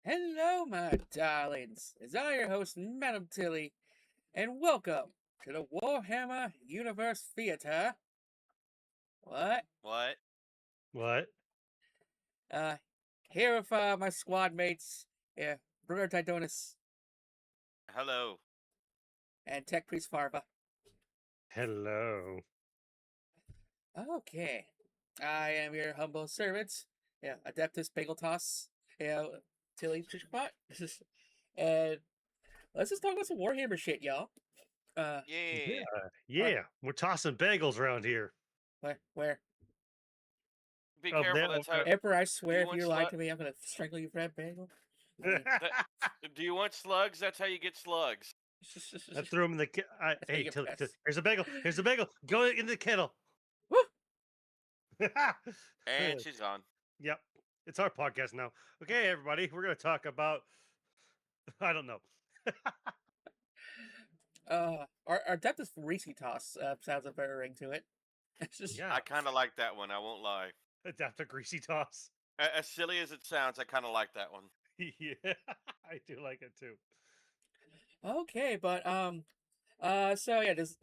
Hello, my darlings. It's I, your host, Madam Tilly, and welcome to the Warhammer Universal Theatre. What? What? What? Uh, here with my squad mates, Brother Tidonus Hello. and Tech Priest Farva. Hello. Okay, I am your humble servant, Adeptus Bagel Toss, Tilly Fishpot, and let's just talk about some Warhammer shit, y'all. Yeah. Yeah. We're tossing bagels around here. Where? Be Oh, careful. there- That's how. Emperor, I swear, if want you lie slut? to me, I'm gonna strangle you for that bagel. I mean, Do you want slugs? That's how you get slugs. I threw him in the. Hey, your Tilly, best. here's a bagel. Here's a bagel. Go in the kettle. Woo! And she's gone. Yep. It's our podcast now. Okay, everybody. We're going to talk about. I don't know. Our Adeptus Reese Toss sounds a better ring to it. It's just, Yeah. I kind of like that one. I won't lie. Adapt a greasy toss. As silly as it sounds, I kind of like that one. Yeah. I do like it too. okay, but so yeah, this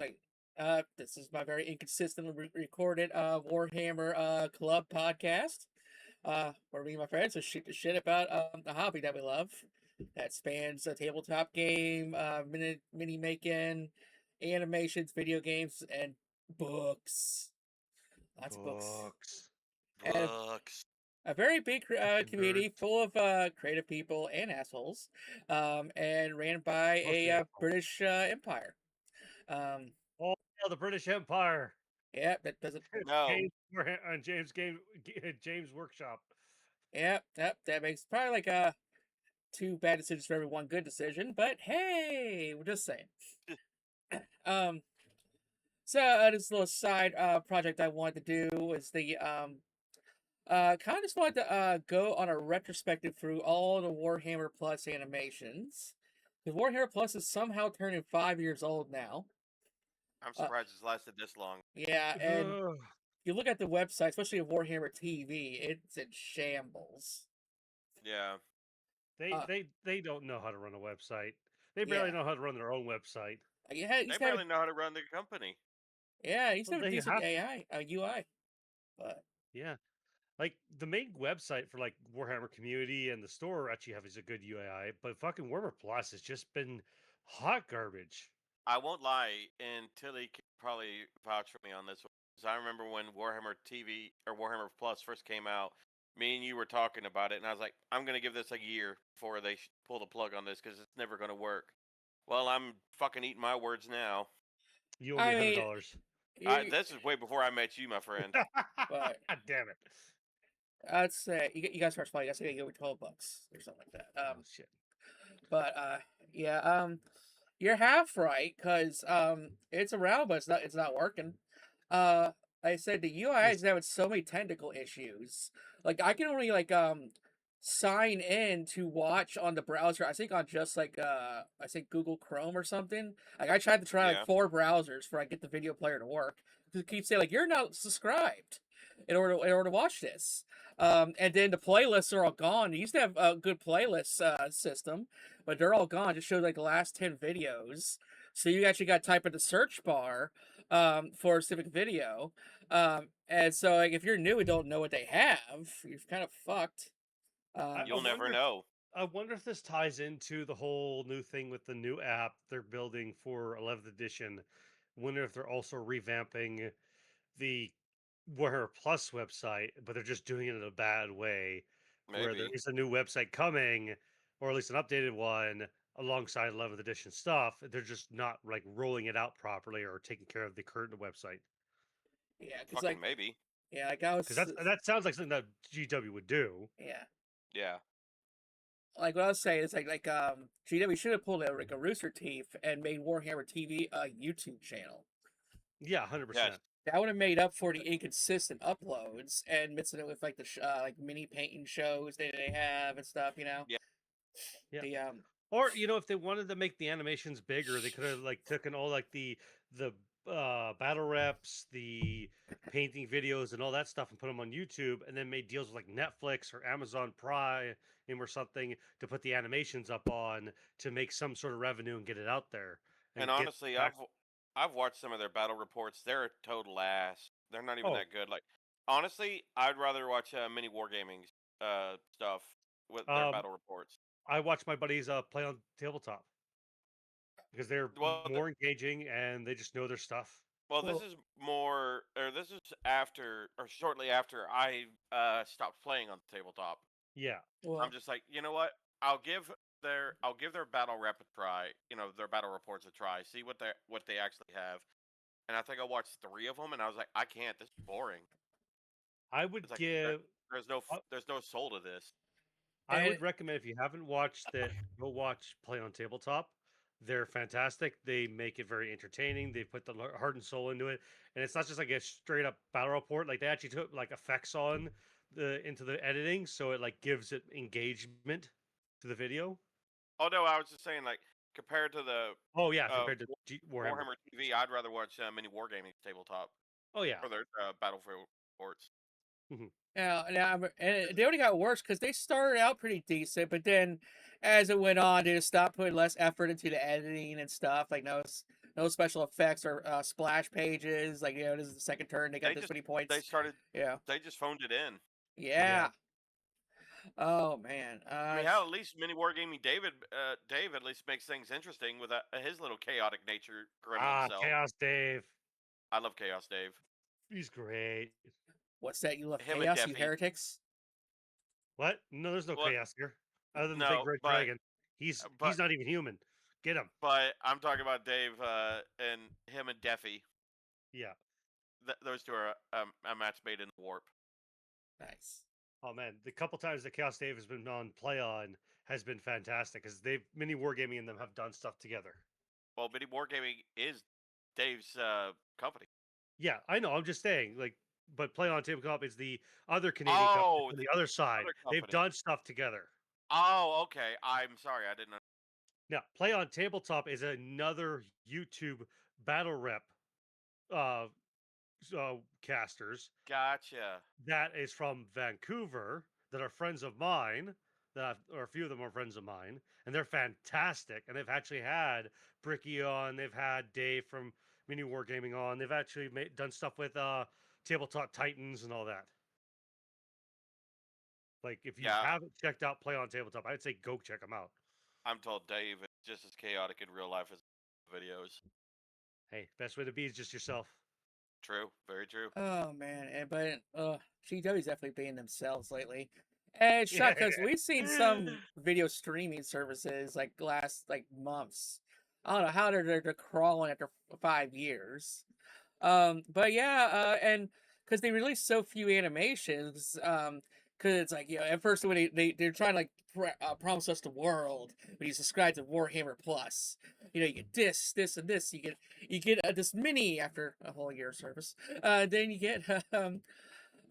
is my very inconsistently recorded Warhammer club podcast. Where me and my friends just shoot the shit about the hobby that we love. That spans a tabletop game, mini making, animations, video games, and books. Lots of books. And Books. a very big community full of creative people and assholes, and ran by Mostly a assholes. British empire. Oh, the British Empire. Yeah, that doesn't. No. James Workshop. Yeah, that makes probably like two bad decisions for every one good decision. But hey, we're just saying. So this little side project I wanted to do was the kind of just wanted to go on a retrospective through all the Warhammer Plus animations. Because Warhammer Plus is somehow turning 5 years old now. I'm surprised it's lasted this long. Yeah, and you look at the website, especially of Warhammer TV, it's in shambles. Yeah. They don't know how to run a website. They barely Yeah. know how to run their own website. Yeah, They barely know how to run their company. Yeah, he's Well, got a they decent have- AI, UI. But Yeah. Like the main website for like Warhammer community and the store actually has a good UI, but fucking Warhammer Plus has just been hot garbage. I won't lie, and Tilly can probably vouch for me on this one. 'Cause I remember when Warhammer TV or Warhammer Plus first came out, me and you were talking about it, and I was like, I'm going to give this a year before they pull the plug on this because it's never going to work. Well, I'm fucking eating my words now. You owe me $100. This is way before I met you, my friend. But Damn it. I'd say you guys are smart. You guys gotta give me $12 or something like that. Oh shit. But yeah, you're half right because it's around, but it's not working. I said the UI is having so many technical issues. Like I can only sign in to watch on the browser. I think on just I think Google Chrome or something. Like I tried to try Yeah. like 4 browsers before I get the video player to work. It keeps saying like you're not subscribed in order to watch this. And then the playlists are all gone. You used to have a good playlist system, but they're all gone. It just shows like the last 10 videos. So you actually got to type in the search bar for a specific video. And so like if you're new and don't know what they have, you're kind of fucked. You'll never wonder- know. I wonder if this ties into the whole new thing with the new app they're building for 11th edition. Wonder if they're also revamping the Warhammer Plus website, but they're just doing it in a bad way. Where there Maybe. is a new website coming, or at least an updated one alongside 11th edition stuff. They're just not like rolling it out properly or taking care of the current website. Yeah, because Fucking like maybe. yeah, like I was Because that sounds like something that GW would do. yeah. Yeah. Like what I was saying is like GW should have pulled a Rooster Teeth and made Warhammer TV a YouTube channel. Yeah, 100%. Yes. That would have made up for the inconsistent uploads and mixing it with like the like mini painting shows that they have and stuff, you know. Yeah. Yeah. The Or if they wanted to make the animations bigger, they could have like taken all like the battle reps, the painting videos, and all that stuff, and put them on YouTube, and then made deals with like Netflix or Amazon Prime or something to put the animations up on to make some sort of revenue and get it out there And and get honestly, back. I've watched some of their battle reports. They're a total ass. They're not even Oh, that good. Like honestly, I'd rather watch mini wargaming stuff with their um, battle reports. I watch my buddies play on tabletop because they're Well, more engaging and they just know their stuff. this Well, is more, or this is after, or shortly after I stopped playing on tabletop. Yeah, I'm well, just like, you know what? I'll give their battle rep a try. You know, their battle reports a try. See what they actually have. And I think I watched 3 of them, and I was like, I can't. This is boring. I would It's like give. Uh, there's no soul to this. I and would recommend if you haven't watched it, go watch Play on Tabletop. They're fantastic. They make it very entertaining. They put the heart and soul into it, and it's not just like a straight up battle report. Like they actually took like effects on the into the editing, so it like gives it engagement to the video. Oh no, I was just saying like compared to the Oh yeah, uh, compared to Warhammer. Warhammer TV, I'd rather watch mini wargaming tabletop Oh yeah. or their battlefield reports. Mhm. and they only got worse because they started out pretty decent, but then as it went on, they just stopped putting less effort into the editing and stuff. Like no special effects or splash pages. Like this is the second turn, they got They this just many they points. started Yeah, they just phoned it in. Yeah. yeah. Oh man. I mean, hell, at least mini wargaming Dave at least makes things interesting with his little chaotic nature gremlin self. Chaos Dave. I love Chaos Dave. He's great. What's that? You love Him and chaos, you Defi. heretics? What? No, there's no What? chaos here. Other than the big No, red dragon. He's but not even human. Get him. but I'm talking about Dave and him and Defi. Yeah. Those two are a match made in the warp. Nice. Oh man, the couple times that Chaos Dave has been on Play On has been fantastic because they've mini wargaming and them have done stuff together. Well, mini wargaming is Dave's company. Yeah, I know. I'm just saying, like, but Play On Tabletop is the other Canadian company Oh, on the other side. other They've company. done stuff together. Oh, okay. I'm sorry, I didn't know. Now, Play On Tabletop is another YouTube battle rep uh, casters Gotcha. that is from Vancouver that are friends of mine. Or a few of them are friends of mine, and they're fantastic. And they've actually had Bricky on. They've had Dave from Mini Wargaming on. They've actually done stuff with Tabletop Titans and all that. Like, if you Yeah, haven't checked out Play on Tabletop, I'd say go check them out. I'm told Dave is just as chaotic in real life as videos. Hey, best way to be is just yourself. True. Very true. Oh man, but GW's definitely being themselves lately. And it's shocked because we've seen some video streaming services like last like months. I don't know how they're crawling after 5 years. But yeah, and because they released so few animations, because it's like at first when they're trying to like promise us the world when you subscribe to Warhammer Plus, you get this and this, you get this mini after a whole year of service. Then you get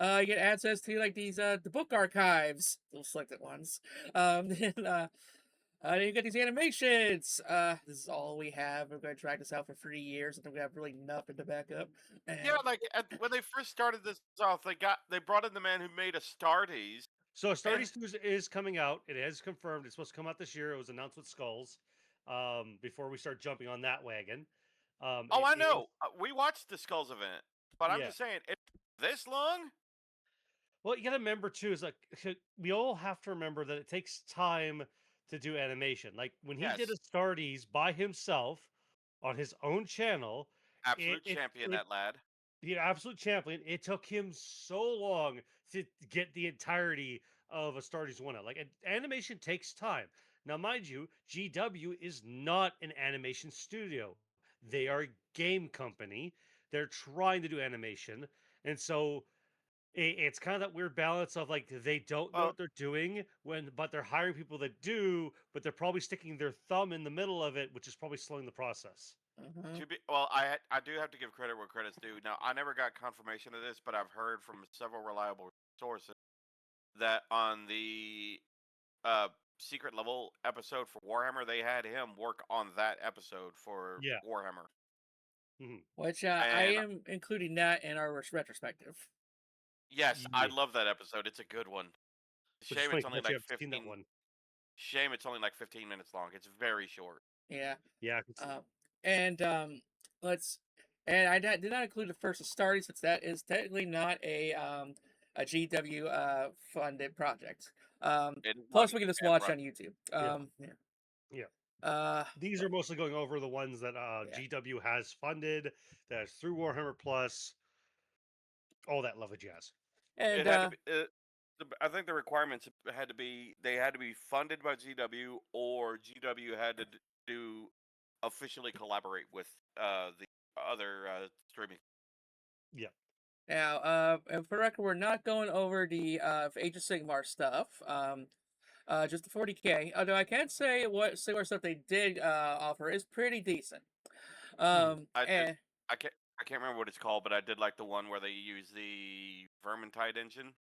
access to like these the book archives, those selected ones. Then you get these animations. This is all we have. We're going to drag this out for 3 years, and then we have really nothing to back up. And Yeah, like when they first started this off, they brought in the man who made Astartes. So And Astartes 2 is coming out. It is confirmed. It's supposed to come out this year. It was announced with Skulls. Before we start jumping on that wagon. oh, It I is know. We watched the Skulls event, but I'm yeah. just saying, it's this long. Well, you got to remember too is like we all have to remember that it takes time to do animation. Like when he did Yes, Astartes by himself on his own channel, it absolute it, champion, it that lad. the absolute champion. It took him so long to get the entirety of Astartes 1 out. Like animation takes time. Now, mind you, GW is not an animation studio. They are a game company. They're trying to do animation. And so it's kind of that weird balance of like they don't know Well, what they're doing but they're hiring people that do, but they're probably sticking their thumb in the middle of it, which is probably slowing the process. I do have to give credit where credit's due. Now, I never got confirmation of this, but I've heard from several reliable sources that on the uh, secret level episode for Warhammer, they had him work on that episode for Yeah. Warhammer. which I And am including that in our retrospective. yes, I Yeah. love that episode. It's a good one. Which is Shame funny it's 'cause only actually like I've seen that 15. one. Shame it's only like 15 minutes long. It's very short. Yeah. Yeah, I can see. And let's and did not include the first of starting since that is technically not a GW funded project. It is not Plus an we can just fan watch on project. YouTube. Yeah. Yeah. Yeah. These But, are mostly going over the ones that yeah. GW has funded, that's through Warhammer Plus, all that lovely jazz. And It had to be. I think the requirements had to be they had to be funded by GW or GW had to do officially collaborate with the other streaming. Yeah. now, and for the record, we're not going over the Age of Sigmar stuff. Just the 40K. Although I can say what Sigmar stuff they did offer is pretty decent. I did. And I can't remember what it's called, but I did like the one where they use the Vermintide engine,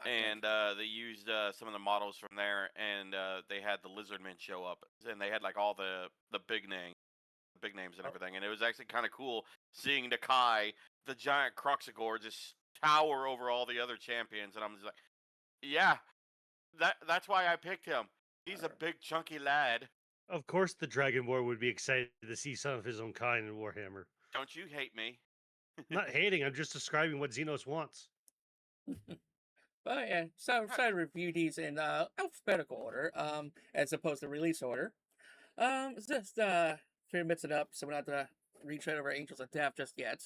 and they used some of the models from there, and they had the Lizardmen show up, and they had like all the big names and everything, and it was actually kind of cool seeing Nakai, the giant Croxagore, just tower over all the other champions, and I'm just like, yeah, that's why I picked him. He's a big chunky lad. Of course, the Dragonborn would be excited to see some of his own kind in Warhammer. Don't you hate me? Not hating, I'm just describing what Xenos wants. But yeah, so I'm trying to review these in alphabetical order, as opposed to release order. It's just trying to mix it up so we're not to retread over Angels of Death just yet.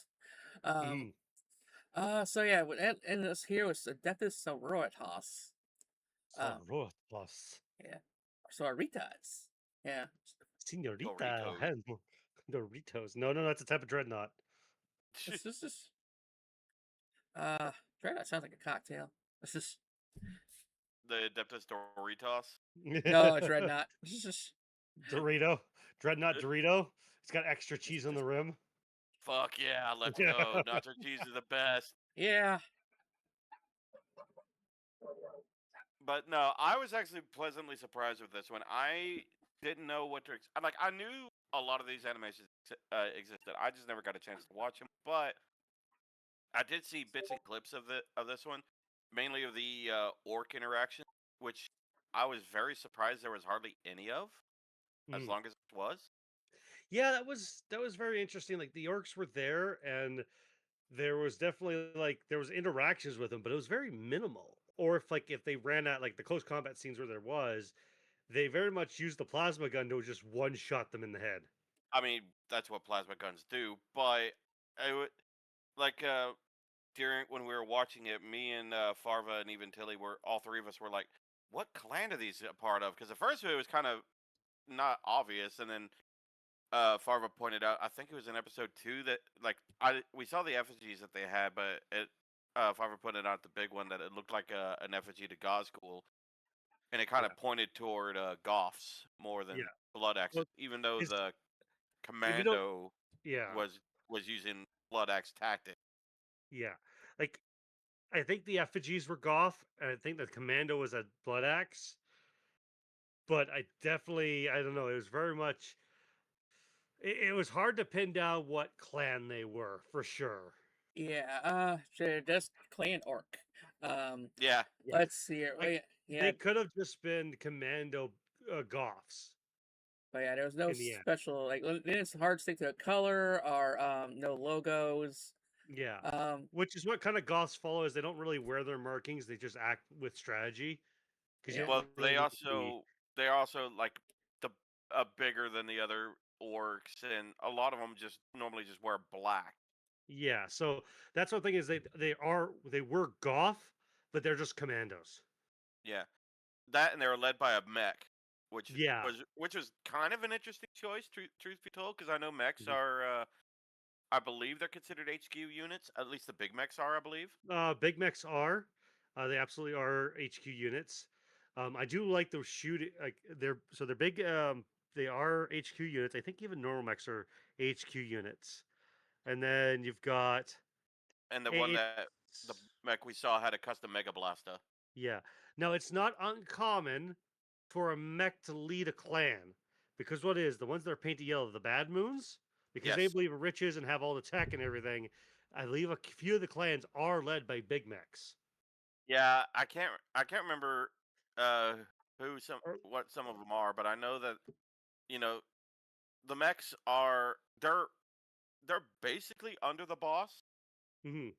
So yeah, and this here was Adeptus Soritas. Sorotas. Yeah, soritas. Yeah. Senorita. Doritos. Doritos. No, that's a type of dreadnought. This is Dreadnought sounds like a cocktail. This is The Adeptus Doritos. no Dreadnought. This is just Dorito. Dreadnought Dorito. It's got extra cheese on the rim. Fuck yeah, let's go. Nacho cheese is the best. yeah. But no, I was actually pleasantly surprised with this one. I didn't know what to expect. Like, I knew a lot of these animations existed. I just never got a chance to watch them. But I did see bits and clips of this one, mainly of the orc interaction, which I was very surprised there was hardly any of, as long as it was. Yeah, that was very interesting. Like the orcs were there, and there was definitely there was interactions with them, but it was very minimal. Or if they ran out like the close combat scenes where there was, they very much used the plasma gun to just one shot them in the head. I mean, that's what plasma guns do. But during when we were watching it, me and Farva and even Tilly all three of us were like, "What clan are these a part of?" Because at first it was kind of not obvious, and then Farva pointed out, I think it was in episode 2 that we saw the effigies that they had, but Farva pointed out the big one that it looked like an effigy to Gazgul, and it kind of pointed toward Goths more than Blood Axe, Well, even though the even though commando was using Blood Axe tactic. Yeah, like I think the effigies were Goth, and I think the commando was a Blood Axe. But I don't know. It was very much. It was hard to pin down what clan they were for sure. Yeah. Just clan orc. Yeah. Let's see here. They could have just been commando Goths. But yeah, there was no special it's hard to stick to a color or no logos. Yeah. Which is what kind of Goths follow is they don't really wear their markings, they just act with strategy. Well, they also like bigger than the other orcs, and a lot of them just normally just wear black. Yeah, so that's one thing is they were Goth, but they're just commandos. Yeah, that and they were led by a mech, which Yeah. was kind of an interesting choice, truth be told, because I know mechs are, I believe they're considered HQ units. At least the big mechs are, I believe. Big mechs are, they absolutely are HQ units. I do like those shooting, like they're big. They are HQ units. I think even normal mechs are HQ units. And then you've got, and the one that the mech we saw had a custom Mega Blaster. Yeah. Now, it's not uncommon for a mech to lead a clan. Because what is, the ones that are painted yellow, the Bad Moons, because they Yes. believe in riches and have all the tech and everything. I believe a few of the clans are led by big mechs. Yeah, I can't remember uh Or, what some of them are, but I know that you know the mechs are they're basically under the boss. mhm.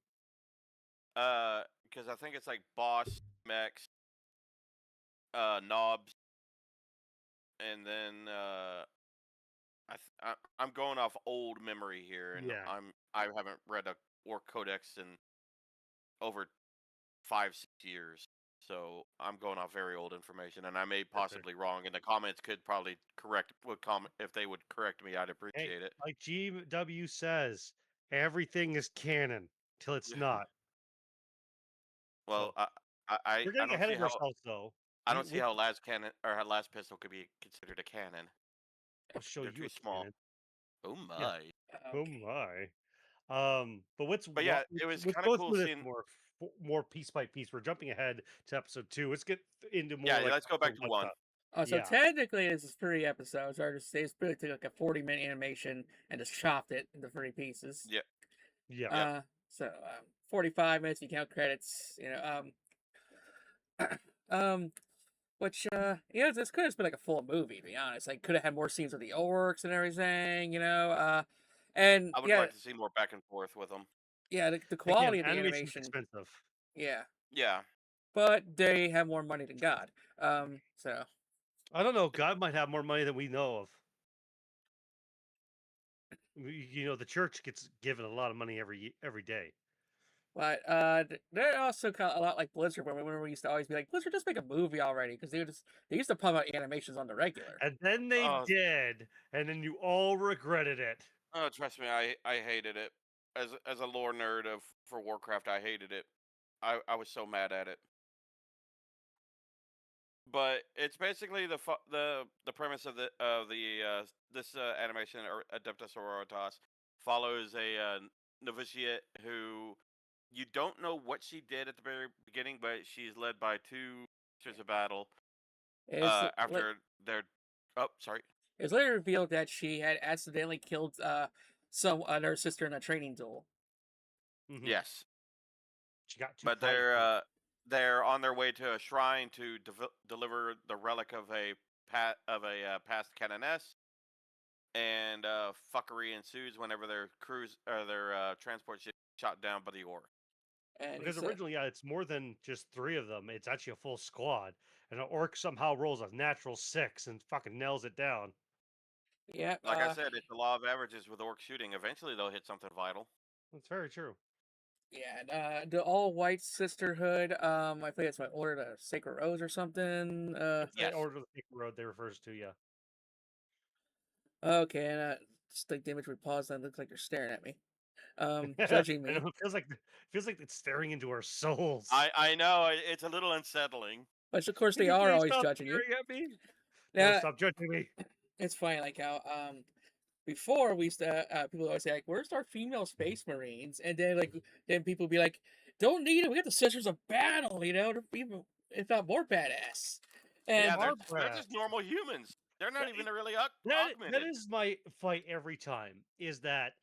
Because I think it's like boss mechs, knobs, and then I'm going off old memory here, and Yeah, I haven't read a War Codex in over 5 6 years, so I'm going off very old information, and I may gotcha. possibly wrong. And the comments could probably would comment if they would correct me. I'd Hey, appreciate it. like GW says, everything is canon till it's not. Well, So I we're getting don't ahead see of how ourselves, though. I don't see We how last cannon or how last pistol could be considered a cannon. I'll show They're you too a small. cannon. Oh Yeah. my! Oh Okay. my. But But yeah, it was let's kind of go cool through this seeing. more piece by piece. We're jumping ahead to episode 2. Let's get into Yeah, more like let's go back to what's one. up. So Yeah. technically, this is 3 episodes. Or just they just really took like a 40-minute animation and just chopped it into 3 pieces. Yeah, Yeah. yep. 45 minutes. You count credits. Um, which this could have been like a full movie. To be honest, like could have had more scenes with the orcs and everything. And I would yeah, like to see more back and forth with them. yeah, the Again, quality of the animation's animation, expensive. yeah, Yeah, but they have more money than God. So I don't know. God might have more money than we know of. The church gets given a lot of money every day. But they're also kind of a lot like Blizzard. When we used to always be like, Blizzard, just make a movie already, because they used to pump out animations on the regular. And then they oh, did, and then you all regretted it. oh, trust me, I hated it. As a lore nerd for Warcraft, I hated it. I was so mad at it. But it's basically the premise of the this animation or Adeptus Sororitas follows a novitiate who you don't know what she did at the very beginning, but she's led by two sisters of battle. It's After their sorry. it's later revealed that she had accidentally killed some her sister in a training duel. Mhm. Yes, She got too but prideful. they're on their way to a shrine to deliver the relic of a past canoness, and fuckery ensues whenever their cruise or their transport ship shot down by the orc. And Because it's originally, yeah, it's more than just 3 of them. It's actually a full squad. And an orc somehow rolls a natural 6 and fucking nails it down. yeah, Like I said, it's the law of averages with orc shooting. Eventually, they'll hit something vital. That's very true. yeah. The all white sisterhood. I think it's my order the Sacred Rose or something. It's the Yes. Order of the Sacred Road they refers to, yeah. Okay, and just like the image we paused on, looks like they're staring at me, judging I me. know, it feels like it's staring into our souls. I know it's a little unsettling. Which of course Can they you are please always stop judging you. staring at me? No, Yeah, stop judging me. it's funny like how before we used to people always say like, "Where's our female space marines?" And then people be like, "Don't need it. We got the Sisters of Battle. They're even if not more badass." Yeah, And they're Barbara. just normal humans. They're not That, even really that augmented. is my fight every time, is that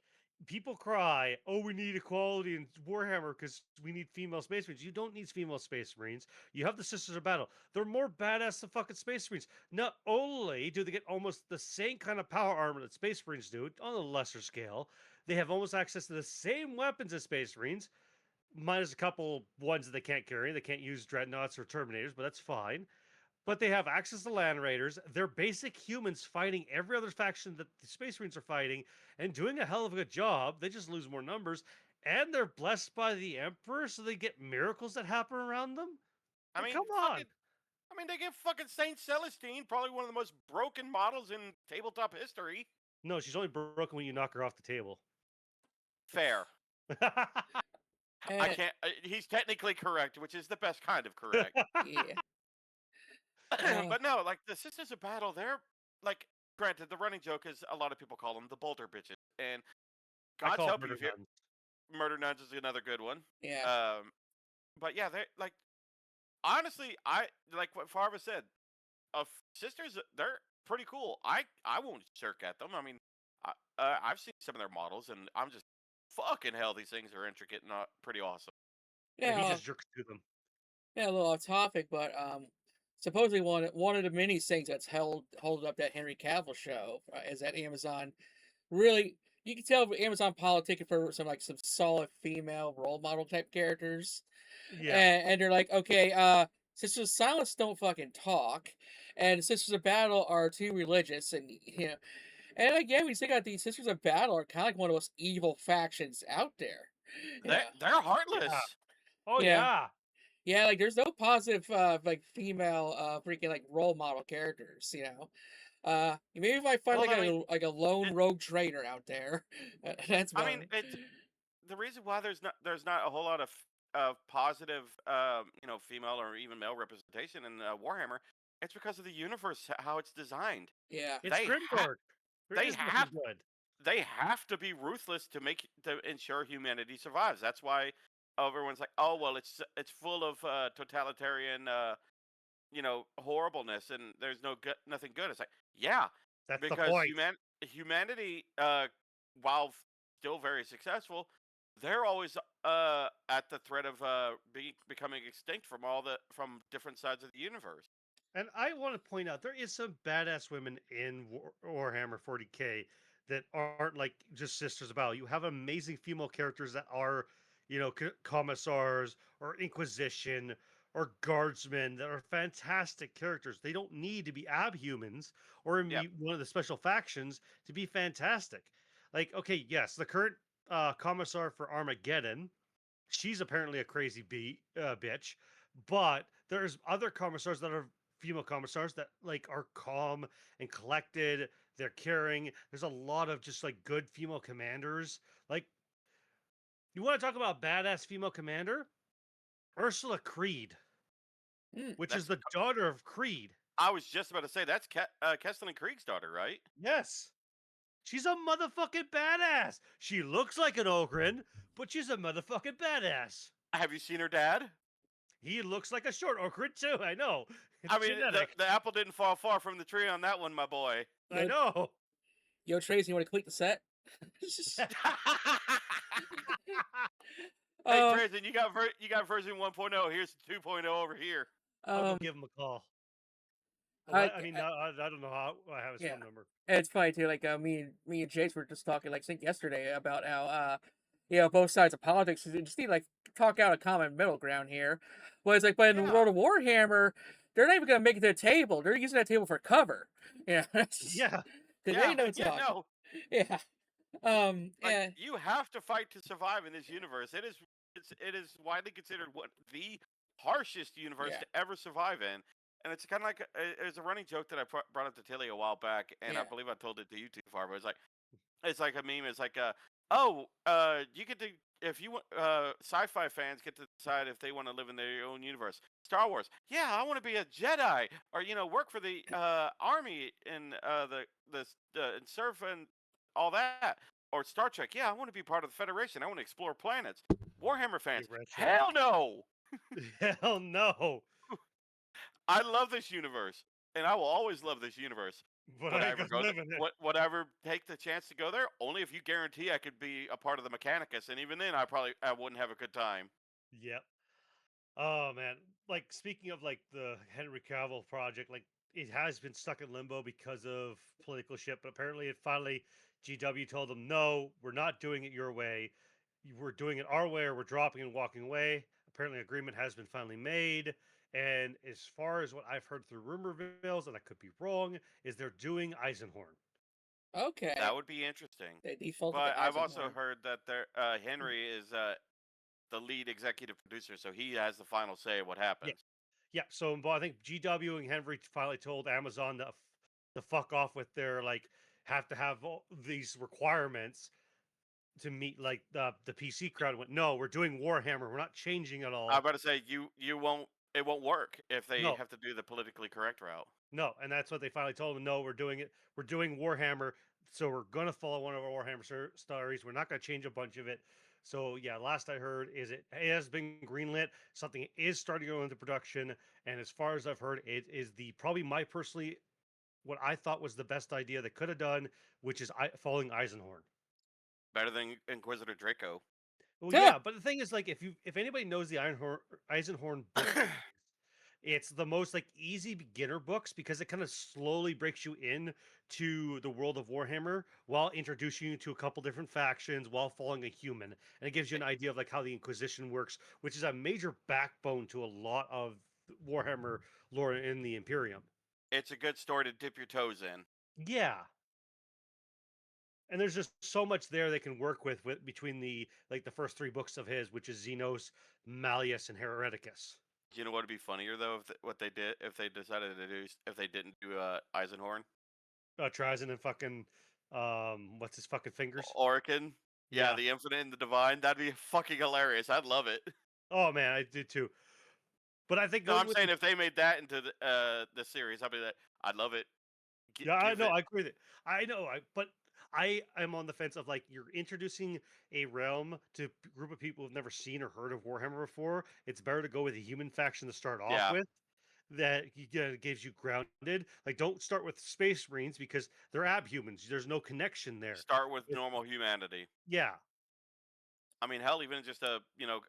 people cry, oh, we need equality in Warhammer because we need female space marines. You don't need female space marines. You have the Sisters of Battle. They're more badass than fucking space marines. Not only do they get almost the same kind of power armor that space marines do on a lesser scale, they have almost access to the same weapons as space marines, minus a couple ones that they can't carry. They can't use dreadnoughts or terminators, but that's fine. But they have access to land raiders. They're basic humans fighting every other faction that the Space Marines are fighting and doing a hell of a good job. They just lose more numbers. And they're blessed by the Emperor, so they get miracles that happen around them. I mean, Come on. they give fucking Saint Celestine probably one of the most broken models in tabletop history. No, she's only broken when you knock her off the table. Fair. I and can't. He's technically correct, which is the best kind of correct. yeah, uh, But no, like the Sisters of Battle, they're like. Granted, the running joke is a lot of people call them the bolter bitches, and I God's call it help you murder if you're nuns. Murder Nuns is another good one. yeah. But yeah, they're like honestly, I like what Farva said. Sisters, they're pretty cool. I won't shirk at them. I mean, I've seen some of their models, and I'm just fucking hell. These things are intricate and pretty awesome. And he Yeah, just jerks to them. yeah, a little off topic, but supposedly one of the many things that's held up that Henry Cavill show is that Amazon really, you can tell Amazon politicking for some solid female role model type characters, Yeah. and they're like, okay, Sisters of Silence don't fucking talk, and Sisters of Battle are too religious, and and again, we still got these Sisters of Battle are kind of like one of the most evil factions out there. They're Yeah, they're heartless. Yeah. Oh yeah, yeah. yeah. Like, there's no positive like female freaking like role model characters. Maybe if I find Well, like I mean, a lone it, rogue trader out there, that's I mean, about. it's the reason why there's not a whole lot of positive, female or even male representation in Warhammer. It's because of the universe, how it's designed. Yeah, It's They ha- grimdark. There they is nothing have good. they have to be ruthless to ensure humanity survives. That's why everyone's like, oh well, it's full of totalitarian, horribleness, and there's nothing good. It's like, yeah, That's the because point. humanity, while still very successful, they're always at the threat of becoming extinct from different sides of the universe. And I want to point out there is some badass women in Warhammer 40K that aren't like just Sisters of Battle. You have amazing female characters that are, commissars or Inquisition or guardsmen that are fantastic characters. They don't need to be abhumans or Yep. be one of the special factions to be fantastic. Like, okay, yes, the current commissar for Armageddon, she's apparently a crazy bitch, but there's other commissars that are female commissars that like are calm and collected. They're caring. There's a lot of just like good female commanders. Like, you want to talk about badass female commander? Ursula Creed, mm, which is That's the daughter of Creed. I was just about to say that's Keston and Krieg's daughter, right? Yes. She's a motherfucking badass. She looks like an Ogren, but she's a motherfucking badass. Have you seen her dad? He looks like a short Ogren too. I know. It's I mean, genetic. the apple didn't fall far from the tree on that one, my boy. I yo, know. yo, Tracy, you want to click the set? Hey, um, Dresden, you got version 1.0. Here's 2.0 over here. I'll go um, give him a call. I, I mean, I don't know how I have his yeah, phone number. it's funny too. Like, me and Jace were just talking, like, I think yesterday about how, both sides of politics just need to, like, talk out a common middle ground here. Well, it's like, but in the Yeah. world of Warhammer, they're not even gonna make it to the table. They're using that table for cover. Yeah, Yeah, because Yeah, they know yeah, talk. no. Yeah. Yeah. You have to fight to survive in this universe. It is widely considered the harshest universe Yeah. to ever survive in, and it's kind of like there's a running joke that I brought up to Tilly a while back, and I Yeah. believe I told it to you too, Farva. It's like a meme. It's like you get to if you want sci-fi fans get to decide if they want to live in their own universe. Star Wars, yeah, I want to be a Jedi, or work for the army and and serve and all that. Or Star Trek, yeah, I want to be part of the Federation. I want to explore planets. Warhammer fans, retro. hell no. Hell no. I love this universe, and I will always love this universe. But Would I I ain't ever gonna go? live in it. Would I ever take the chance to go there? Only if you guarantee I could be a part of the Mechanicus, and even then, I wouldn't have a good time. Yep. Oh man. Like, speaking of like the Henry Cavill project, like it has been stuck in limbo because of political shit, but apparently it finally GW told them, no, we're not doing it your way. We're doing it our way, or we're dropping and walking away. Apparently agreement has been finally made. And as far as what I've heard through rumor mills, and I could be wrong, is they're doing Eisenhorn. Okay. That would be interesting. They defaulted But to I've also Eisenhorn. heard that Henry is the lead executive producer, so he has the final say of what happens. Yeah, so but I think GW and Henry finally told Amazon to fuck off with their like have to have all these requirements to meet like the PC crowd. Went, no, we're doing Warhammer. We're not changing at I'm all. about to say you won't. It won't work if they No. have to do the politically correct route. No, and that's what they finally told him. No, we're doing it. We're doing Warhammer. So we're gonna follow one of our Warhammer stories. We're not gonna change a bunch of it. So yeah, last I heard is it has been greenlit. Something is starting to go into production, and as far as I've heard, it is the probably my personally what I thought was the best idea they could have done, which is following Eisenhorn. Better than Inquisitor Draco. Well, Tuh! yeah, but the thing is, like, if anybody knows the Eisenhorn book, it's the most like easy beginner books because it kind of slowly breaks you in to the world of Warhammer while introducing you to a couple different factions while following a human, and it gives you an idea of like how the Inquisition works, which is a major backbone to a lot of Warhammer lore in the Imperium. It's a good story to dip your toes in. Yeah. And there's just so much there they can work with between the first three books of his, which is Xenos, Malleus, and Hereticus. You know what would be funnier though if what they did if they decided to do if they didn't do Eisenhorn, Trizen and fucking what's his fucking fingers? Orican. Yeah, the Infinite and the Divine. That'd be fucking hilarious. I'd love it. Oh man, I did too. But I think No, I'm saying if they made that into the series, I'd be like, I'd love it. I know, I agree with it. I know, but I am on the fence of like you're introducing a realm to a group of people who've never seen or heard of Warhammer before. It's better to go with a human faction to start off with. That gives you grounded. Like, don't start with Space Marines because they're abhumans. There's no connection there. Start with normal humanity. Yeah. I mean, hell, even just a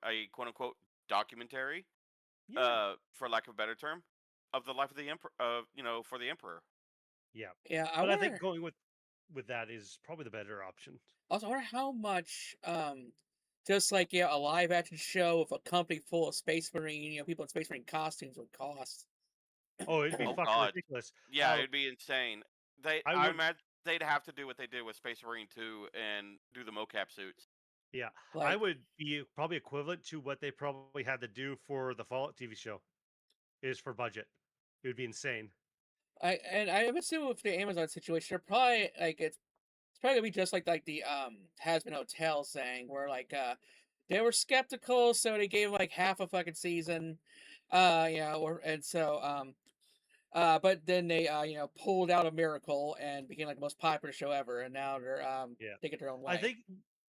a quote unquote documentary, for lack of a better term, of the life of the emperor, for the emperor. Yeah. Yeah, I think going with that is probably the better option. Also, I wonder how much, just like a live action show with a company full of Space Marine, people in Space Marine costumes would cost. Oh, it'd be fucking ridiculous. Yeah, it'd be insane. I imagine they'd have to do what they did with Space Marine 2 and do the mocap suits. Yeah, I would be probably equivalent to what they probably had to do for the Fallout TV show. Is for budget. It would be insane. I'm assuming with the Amazon situation, they're probably it's probably gonna be just like the Has-Been Hotel saying, where they were skeptical, so they gave like half a fucking season, but then they pulled out a miracle and became like the most popular show ever, and now they're taking their own way.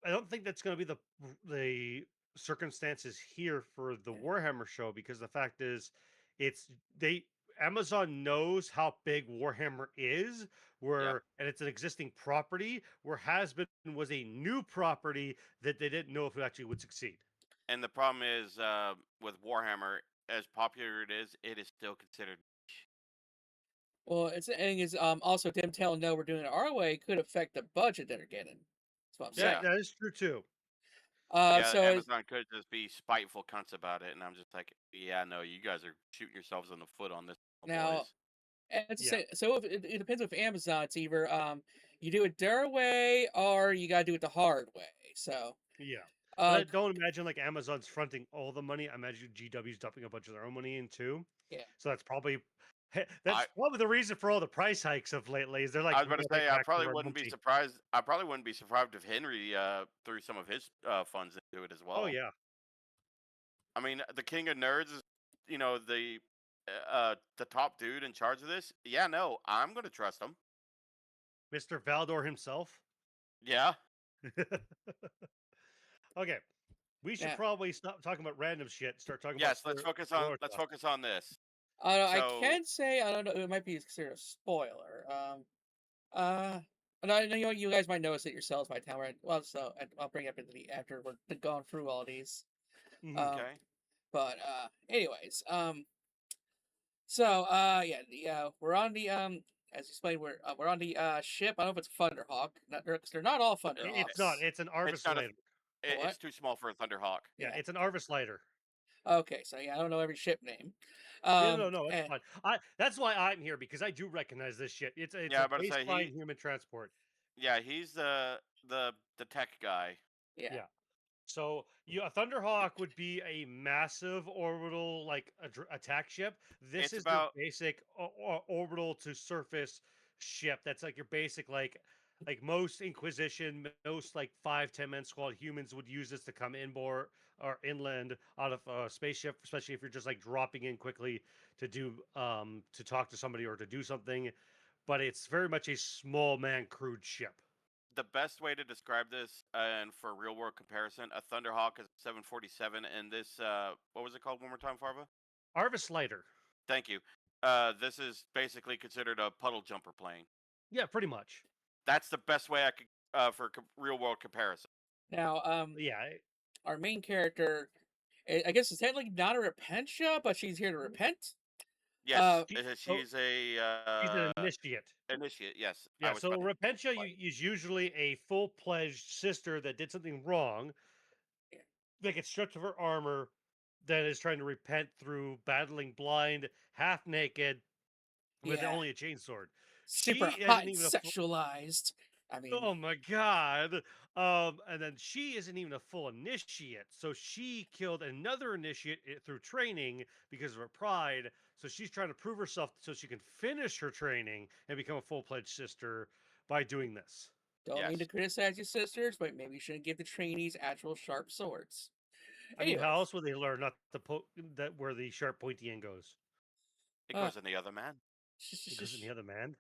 I don't think that's going to be the circumstances here for the Warhammer show, because the fact is, Amazon knows how big Warhammer is, and it's an existing property, where Has-Been was a new property that they didn't know if it actually would succeed. And the problem is, with Warhammer, as popular it is still considered niche. Well, it's the thing is, also them telling no, we're doing it our way could affect the budget that they're getting. That's what I'm saying. That is true too. So Amazon could just be spiteful cunts about it, and I'm just like, yeah, no, you guys are shooting yourselves in the foot on this. Now, so it depends with Amazon. It's either you do it their way or you gotta do it the hard way. So I don't imagine like Amazon's fronting all the money. I imagine GW's dumping a bunch of their own money in too. Yeah. So that's probably the reason for all the price hikes of lately. Is they're like, I was about to say, I probably wouldn't be surprised. I probably wouldn't be surprised if Henry threw some of his funds into it as well. Oh yeah. I mean, the king of nerds is, the top dude in charge of this. Yeah, no, I'm gonna trust him. Mr. Valdor himself. Yeah. Okay, we should probably stop talking about random shit. Start talking. Yes, let's focus on this. I can say, I don't know, it might be considered a spoiler. And I know you guys might notice it yourselves by the time I'll bring it up after we're gone through all these. Okay. But anyways, we're on the as explained, we're on the ship. I don't know if it's Thunderhawk. They're not all Thunderhawks. It's not. It's an Arvis lighter. It's too small for a Thunderhawk. Yeah, it's an Arvis lighter. Okay, so I don't know every ship name. No, it's fine. That's why I'm here, because I do recognize this shit. It's a baseline human transport. Yeah, he's the tech guy. Yeah. So a Thunderhawk would be a massive orbital attack ship. This is the basic orbital to surface ship. That's like your basic like most Inquisition, most 5-10 man squad humans would use this to come inboard or inland out of a spaceship, especially if you're just dropping in quickly to do to talk to somebody or to do something. But it's very much a small man crewed ship. The best way to describe this, and for real world comparison, a Thunderhawk is a 747, and this what was it called one more time, Farva? Arvis lighter. Thank you. this is basically considered a puddle jumper plane. Yeah, pretty much. That's the best way I could for real world comparison. Now, Yeah, our main character, I guess, is technically not a repentia, but she's here to repent. Yes, She- she's she's a an initiate. initiate. Yes, I Yeah, was so a about to- repentia is usually a full-pledged sister that did something wrong, that gets stripped of her armor, that is trying to repent through battling blind, half naked, with Yeah, only a chainsword. super She hot isn't and even a sexualized. I mean, oh my god. And then she isn't even a full initiate. So she killed another initiate through training because of her pride. So she's trying to prove herself so she can finish her training and become a full-pledged sister by doing this. don't mean to Yes. criticize your sisters, but maybe you shouldn't give the trainees actual sharp swords. I mean, how Anyways, else would they learn not to that where the sharp pointy end goes? It uh, goes in the other man. It goes in the other man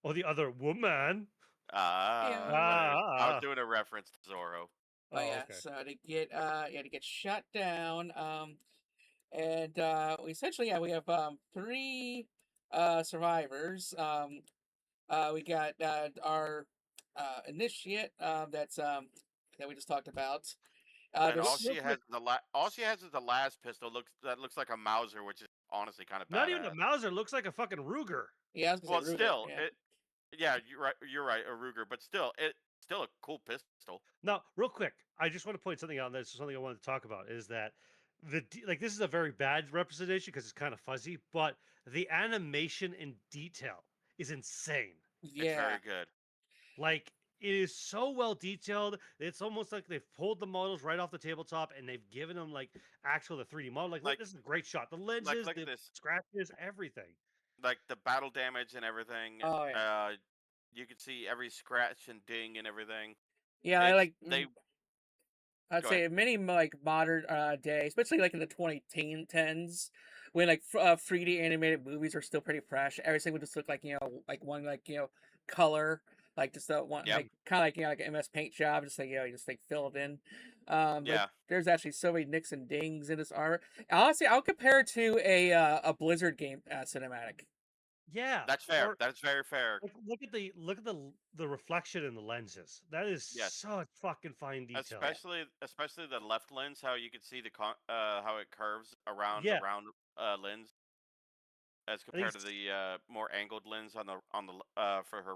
or the other woman. yeah. Whatever. I was Ah. doing a reference to Zorro. Oh Oh, yeah, okay. so to get shut down, and we essentially we have three survivors. We got our initiate that we just talked about. And There's all she has is the last pistol looks like a Mauser, which is honestly kind of Not even a badass. Mauser, looks like a fucking Ruger. yeah, I was gonna Well, say Ruger. still, Yeah, yeah, you're right, a Ruger, but still, it's still a cool pistol. Now, real quick, I just want to point something out. This is something I wanted to talk about. Is that like this is a very bad representation because it's kind of fuzzy, but the animation and detail is insane. It's yeah, very good. Like it is so well detailed. It's almost like they've pulled the models right off the tabletop and they've given them like actual the 3D model. Like, look, Like, this is a great shot. The lenses, look at the this, scratches, everything. like the battle damage and everything. oh yeah, You can see every scratch and ding and everything. yeah. I It's like. they I'd go ahead. say many like modern day, especially like in the 2010s, when like 3D animated movies are still pretty fresh. Everything would just look like like one color, like just one Yep. like kind of like like an MS Paint job, just like you just like fill it in. But Yeah, there's actually so many nicks and dings in this art. Honestly, I'll compare it to a Blizzard game cinematic. Yeah, that's fair. or That's very fair. look at the reflection in the lenses. That is Yes. such fucking fine detail. Especially the left lens, how you can see how it curves around Yeah, the round lens as I think compared to the more angled lens on the for her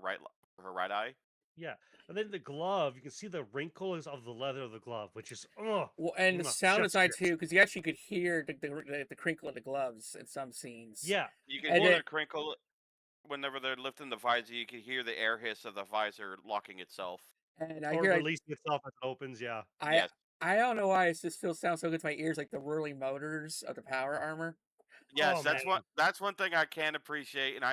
right eye. yeah. And then the glove, you can see the wrinkles of the leather of the glove, which is oh, Well, and the sound chef's design kiss. too, because you actually could hear the crinkle of the gloves in some scenes. Yeah, You can And hear then, the crinkle whenever they're lifting the visor. You can hear the air hiss of the visor locking itself. and I or hear releasing itself as it opens. Yeah, I Yes, I don't know why it just feels sounds so good to my ears, like the whirling motors of the power armor. oh yes, man, that's one thing I can appreciate, and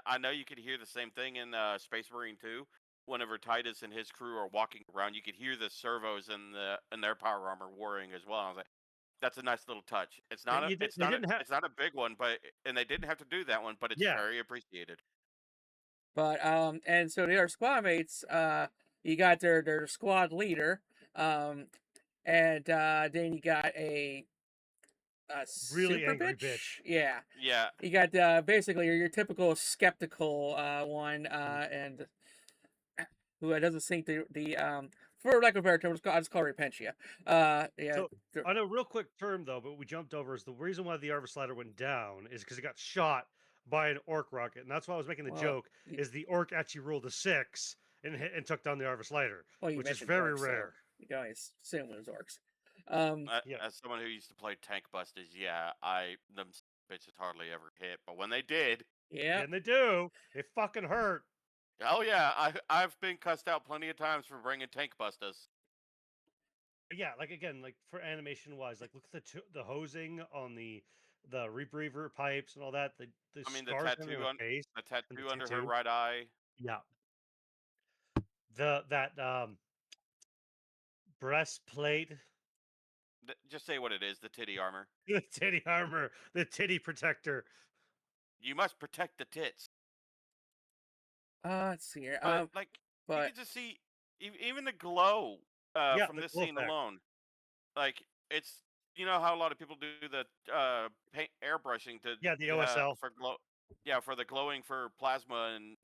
I know you could hear the same thing in Space Marine 2. Whenever Titus and his crew are walking around, you could hear the servos and their power armor whirring as well. I was like, that's a nice little touch. they didn't have it's not a big one, but and they didn't have to do that one, but it's yeah. very appreciated. But and so their squad mates, you got their squad leader, and then you got a Really super angry bitch. bitch. Yeah, Yeah, you got basically your typical skeptical one, and who doesn't think the for lack of a better term, I just call her Repentia. Yeah, So on a real quick term though, but we jumped over is the reason why the Arvis ladder went down is because it got shot by an orc rocket, and that's why I was making the well, joke. Is the orc actually rolled a 6 and took down the Arvis ladder, well, you which is mentioned very orcs, so rare. you can always assume it was orcs. Yeah, as someone who used to play tank busters, yeah, them bitches hardly ever hit, but when they did, Yeah, and they do. It fucking hurt. oh yeah, I've been cussed out plenty of times for bringing tank busters. Yeah, like again, like for animation wise, like look at the hosing on the rebreather pipes and all that. The I mean, scars on her face the and the tattoo under her tattoo. right eye. Yeah, the that breastplate, Just say what it is, the titty armor. the titty armor, the titty protector. You must protect the tits. let's see here. But like you But can just see even the glow Yeah, from the this glow scene effect. alone. Like it's you know how a lot of people do the paint airbrushing to Yeah, the OSL. for glow, for the glowing for plasma and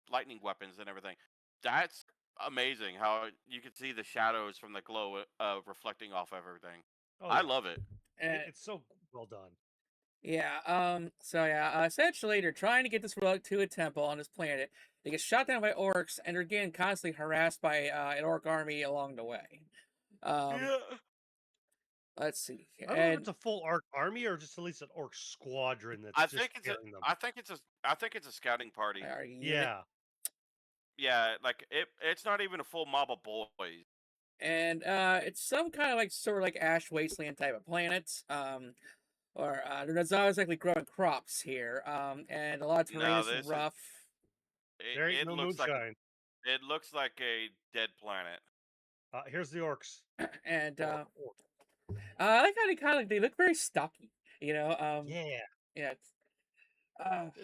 lightning weapons and everything. That's amazing how you can see the shadows from the glow reflecting off everything. Oh, I yeah. love it. And It's so well done. yeah, so yeah, essentially they're trying to get this relic to a temple on this planet. They get shot down by orcs, and they're getting constantly harassed by an orc army along the way. Yeah. Let's see, I don't know if and it's a full orc army or just at least an orc squadron that's I just think it's a scaring them. I think it's a scouting party. Yeah. Yeah, like it's not even a full mob of boys. and it's some kind of like sort of like ash wasteland type of planet. Or there's not exactly growing crops here. And a lot of terrain No, is this is rough. There ain't it no looks moonshine. it looks like a dead planet. Here's the orcs. And Orc. I like how they kind of they look very stocky. Yeah. Yeah.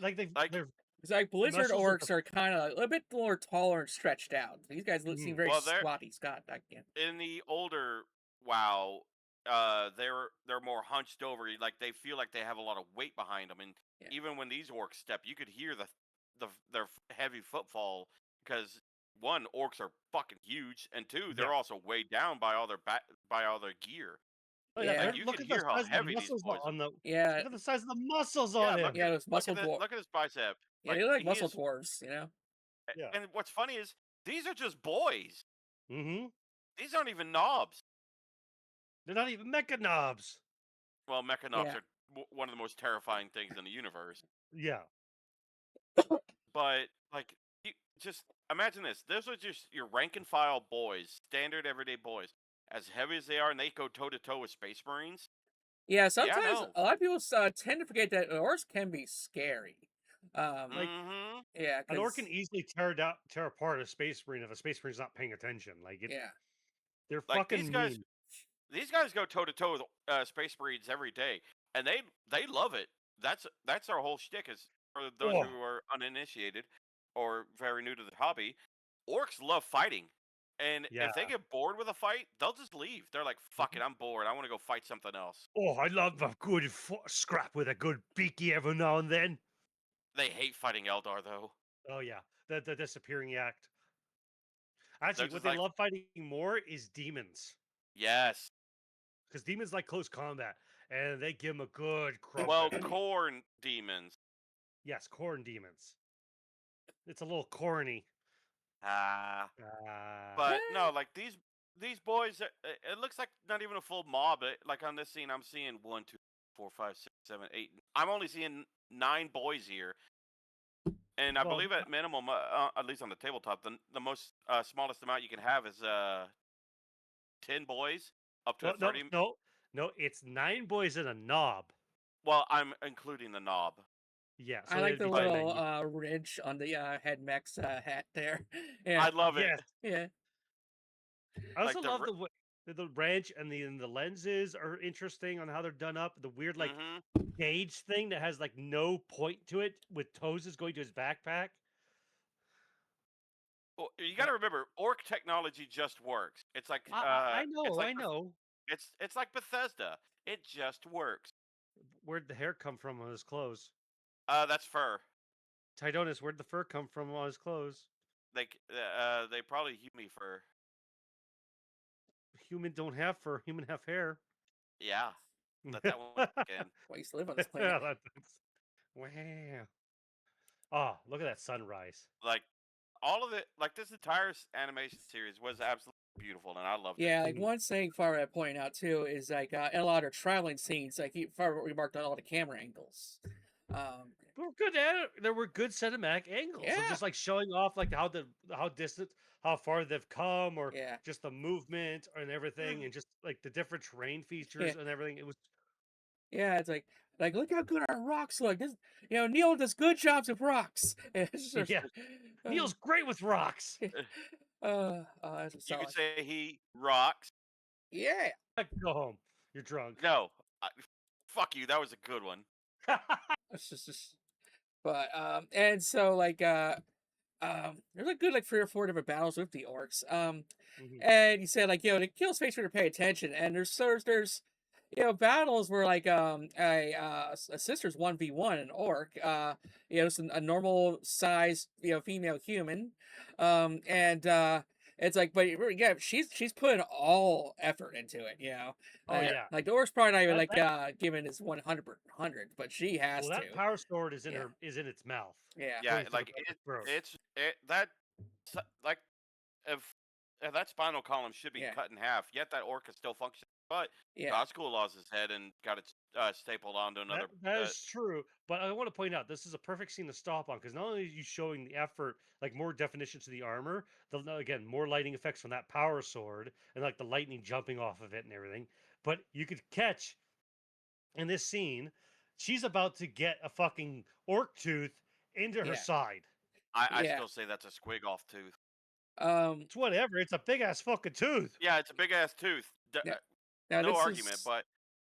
Like Like they're It's like Blizzard muscles of orcs are kind of a little bit more taller and stretched out. These guys seem very Well, they're squatty. Scott, yeah. in the older WoW, they're more hunched over. Like they feel like they have a lot of weight behind them, and Yeah. even when these orcs step, you could hear their heavy footfall because one, orcs are fucking huge, and two, they're Yeah. also weighed down by all their gear. Oh, Yeah. Like you look could at the hear how size of the heavy these muscles boys. on the. Yeah. Look at the size of the muscles Yeah, on him. Yeah, those muscle dwarves. look at his bicep. Yeah, they look like he muscle is- dwarves. You know. Yeah. And what's funny is these are just boys. Mm-hmm. These aren't even knobs. They're not even mecha knobs. Well, mecha knobs Yeah. are one of the most terrifying things in the universe. Yeah. But like, you just imagine this. Those are just your rank and file boys, standard everyday boys. As heavy as they are, and they go toe to toe with Space Marines. Yeah, sometimes no. a lot of people tend to forget that orcs can be scary. Like- Yeah, An orc 'cause- can easily tear apart a space marine if a space marine's not paying attention. Like it, yeah, they're Like, fucking these guys- mean. These guys go toe to toe with Space Marines every day, and they love it. That's our whole shtick. Is for those Oh. who are uninitiated or very new to the hobby, orcs love fighting. And if they Yeah. get bored with a fight, they'll just leave. They're like, "Fuck it, I'm bored. I want to go fight something else." Oh, I love a good scrap with a good beaky every now and then. They hate fighting Eldar though. Oh yeah, the disappearing act. Actually, just what they like- love fighting more is demons, Yes. because demons like close combat, and they give them a good crumpet. Well, corn demons. Yes, corn demons. It's a little corny. But no, like these boys, it looks like not even a full mob. Like on this scene, I'm seeing 1, 2, 4, 5, 6, 7, 8. I'm only seeing 9 boys here, and I Well, believe at minimum, at least on the tabletop, the most smallest amount you can have is 10 boys up to no, 30. no, it's 9 boys and a knob. Well, I'm including the knob. Yeah, I like it'd the be 10 little then ridge on the head mech's hat there. Yeah, I love it. Yes. yeah, I also like the love r- the wrench and the lenses are interesting on how they're done up. The weird like Mhm. gauge thing that has like no point to it with toes is going to his backpack. Well, you got to remember, orc technology just works. It's like I know, It's like I know. It's like Bethesda. It just works. Where'd the hair come from on his clothes? That's fur. Tidonus, where'd the fur come from on his clothes? They probably human fur. Human don't have fur. Human have hair. Yeah, let that one again. why you used to live on this planet. Wow. Oh, look at that sunrise. Like all of it, like this entire animation series was absolutely beautiful, and I loved it. Yeah, like one thing Farva pointed out too is like in a lot of traveling scenes, like Farva remarked on all the camera angles. But we're good at it. There were good cinematic angles. Yeah. Of just like showing off like how distant, how far they've come, or Yeah, just the movement and everything, and just like the different terrain features and everything. It was yeah, it's like look how good our rocks look. This, Neil does good jobs with rocks. It's just- Yeah. Neil's great with rocks. that's You solid. could say he rocks. Yeah, Go home. You're drunk. No, fuck you. That was a good one. it's just, but and so like there's a good like 3 or 4 different battles with the orcs. Mhm. And he said like to kill space for to pay attention, and there's battles were like a sister's 1v1 an orc, just a normal size, female human, and it's like, but yeah, she's putting all effort into it, Oh yeah, like the orc's probably not even that, like that giving his 100, but she has well, to, that power sword is in yeah, in its mouth, yeah, Yeah, going through the like back of its throat. that like if that spinal column should be yeah, cut in half, yet that orc is still functioning. But yeah, God School lost his head and got it stapled onto another. That is true, but I want to point out this is a perfect scene to stop on because not only are you showing the effort, like more definition to the armor, again more lighting effects from that power sword and like the lightning jumping off of it and everything, but you could catch in this scene, she's about to get a fucking orc tooth into her yeah, side. I yeah. still say that's a squig off tooth. It's whatever. It's a big ass fucking tooth. Yeah, it's a big ass tooth. Now, now No this argument, is but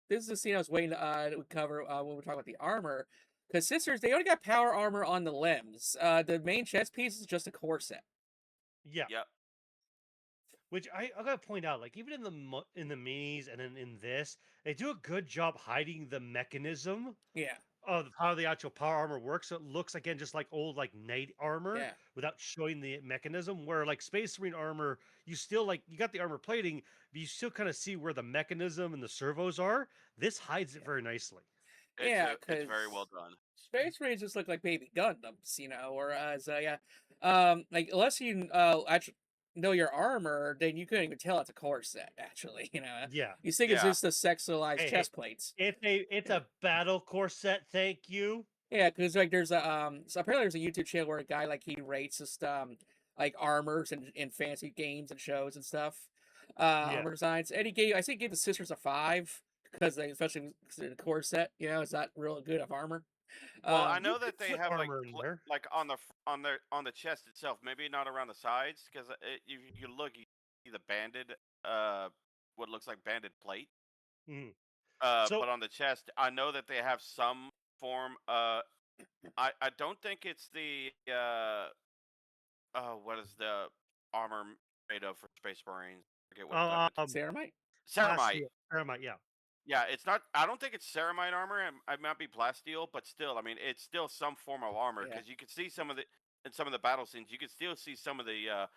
this is the scene I was waiting to cover when we talk about the armor. Because sisters, they only got power armor on the limbs. The main chest piece is just a corset. Yeah. yep. Which I gotta point out, like even in in the minis and then in this, they do a good job hiding the mechanism Yeah, of how the actual power armor works. So it looks again just like old like knight armor yeah, without showing the mechanism. Where like Space Marine armor, you still like you got the armor plating, but you still kind of see where the mechanism and the servos are. This hides it yeah, very nicely. yeah. It's very well Because done. Space Marines just look like baby Gundams, whereas yeah, like unless you actually know your armor, then you couldn't even tell it's a corset. Actually, Yeah. you think it's Yeah. just the sexualized Hey, hey, chest plates. it's Yeah. a battle corset. Thank you. Yeah, because like there's a so apparently there's a YouTube channel where a guy like he rates just like armors and in fancy games and shows and stuff, Yeah. armor designs, and I think he gave the sisters a 5 because they especially the corset, it's not real good of armor. Well, I You know could that they put have armor in there. like on the chest itself, maybe not around the sides, because you look, you see the banded what looks like banded plate. Mhm. But So on the chest, I know that they have some form. I don't think it's the what is the armor made of for Space Marines? I forget what uh, Ceramite? ceramite. Paramount, yeah. Yeah, it's not. I don't think it's ceramite armor. It might be plasteel, but still, I mean, it's still some form of armor Yeah, because you can see some of the in some of the battle scenes. You can still see some of the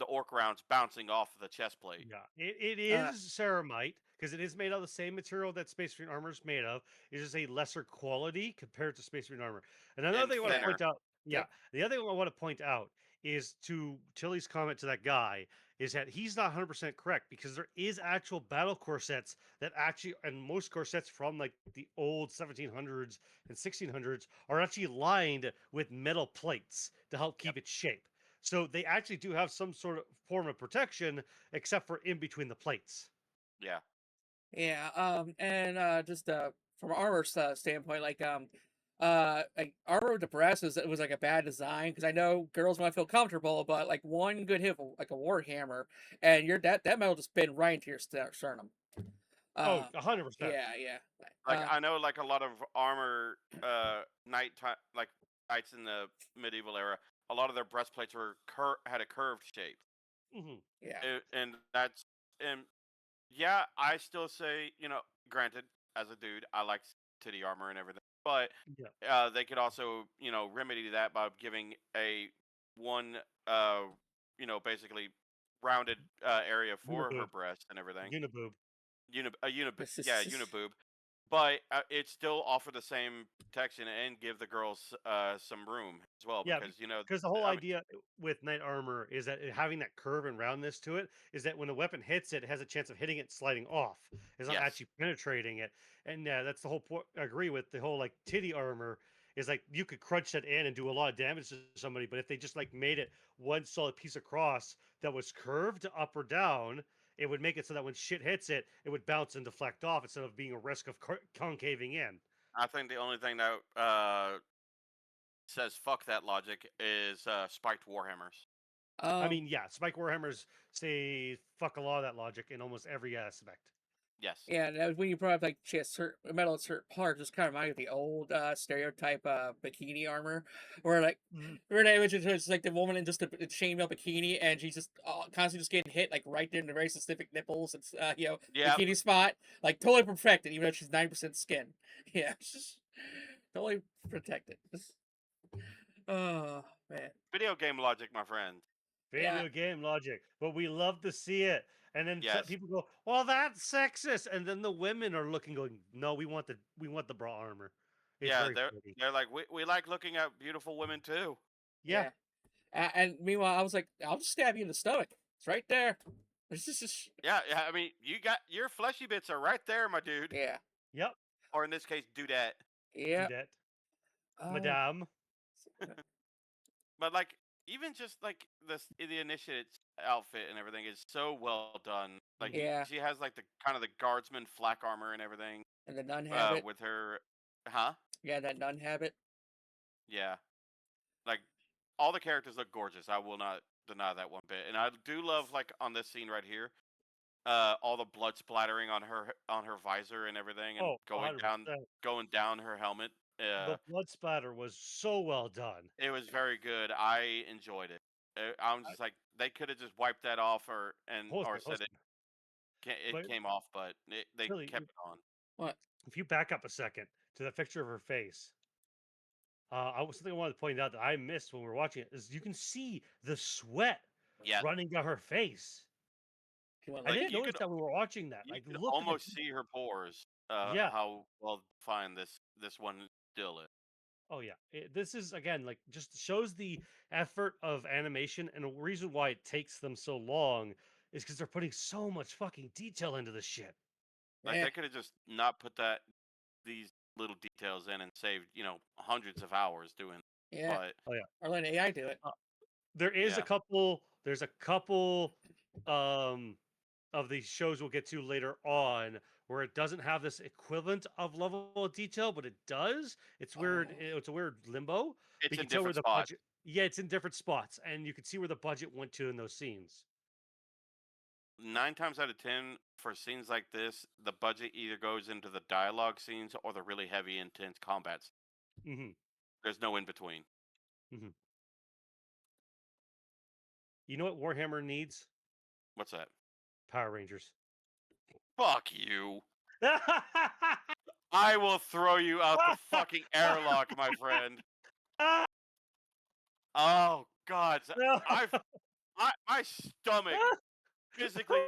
orc rounds bouncing off of the chest plate. Yeah, it uh, is ceramite because it is made out of the same material that Space Marine armor is made of. It's just a lesser quality compared to Space Marine armor. And another And thing I want to yeah, point thinner. out, yeah, yep, the other thing I want to point out is to Tilly's comment to that guy is that he's not 100% correct because there is actual battle corsets that actually, and most corsets from like the old 1700s and 1600s are actually lined with metal plates to help Yep. keep its shape. So they actually do have some sort of form of protection, except for in between the plates. Yeah. yeah. And just from armor standpoint, like armor with the breast was like a bad design because I know girls want to feel comfortable, but like one good hit of, like a warhammer, and that metal just been right into your sternum. Oh, Uh, 100%. yeah, yeah. Like I know, like a lot of armor, like knights in the medieval era, a lot of their breastplates were had a curved shape, Hmm. Yeah, and that's and yeah, I still say, granted, as a dude, I like titty armor and everything, but Yeah. they could also, remedy that by giving a one, uh, basically rounded area for her Uniboob. breast and everything. Uniboob. this Yeah, is uniboob, but it still offer the same protection and give the girls some room as well Yeah, because because the whole I mean, idea with knight armor is that having that curve and roundness to it is that when the weapon hits it, it has a chance of hitting it sliding off. It's not yes, actually penetrating it. And that's the whole point. I agree with the whole like titty armor is like you could crunch that in and do a lot of damage to somebody, but if they just like made it one solid piece across that was curved up or down, it would make it so that when shit hits it, it would bounce and deflect off instead of being a risk of concaving in. I think the only thing that says fuck that logic is spiked warhammers. I um mean, yeah, Spike Warhammers say fuck a lot of that logic in almost every aspect. Yes. Yeah, and when you brought up like she has certain metal in certain parts, it's kind of reminded me of the old stereotype bikini armor, where like Mhm. where the image is like the woman in just a chainmail bikini, and she's just constantly just getting hit like right there in the very specific nipples and Yeah. bikini spot, like totally perfected, even though she's 90% skin. Yeah, it's just totally protected. Oh man, Video game logic, my friend. yeah, Video game logic, but we love to see it. And then Yes. people go, "Well, that's sexist," and then the women are looking, going, "No, we want the bra armor. It's Yeah, very pretty." they're like we like looking at beautiful women too. Yeah, yeah. And meanwhile, I was like, I'll just stab you in the stomach. It's right there. It's just Yeah, yeah. I mean, you got your fleshy bits are right there, my dude. yeah, yep, Or in this case, dudette. do yeah. that, Oh, madame. But like even just like the initiate's outfit and everything is so well done. Like Mhm. yeah. she has like the kind of the guardsman flak armor and everything. And the nun habit. With her, huh? Yeah, that nun habit. Yeah. Like all the characters look gorgeous. I will not deny that one bit. And I do love like on this scene right here, all the blood splattering on her visor and everything, and Oh, 100%. going down her helmet. The blood splatter was so well done. It was very good. I enjoyed it. I'm I, just like they could have just wiped that off or hold on, said it but came off, but they Tilly, kept it on. What? if you back up a second to the picture of her face, something I wanted to point out that I missed when we were watching it is you can see the sweat Yeah, running down her face. You want I like like didn't notice that when we were watching that. Like, look at the almost see her pores. yeah. How well defined this one still is. Oh yeah, this is again like just shows the effort of animation, and the reason why it takes them so long is because they're putting so much fucking detail into this shit. Like eh, they could have just not put these little details in and saved hundreds of hours doing. yeah. But Oh yeah, Or let AI do it. there is a yeah, couple. There's a couple of these shows we'll get to later on where it doesn't have this equivalent of level of detail, but it does. It's weird. Oh. It's a weird limbo. But it's you in can tell where different the spots. budget. Yeah, it's in different spots, and you can see where the budget went to in those scenes. 9 times out of 10 for scenes like this, the budget either goes into the dialogue scenes or the really heavy, intense combats. Hmm. There's no in between. Hmm. You know what Warhammer needs? What's that? Power Rangers. Fuck you. I will throw you out the fucking airlock, my friend. Oh God, No. my stomach physically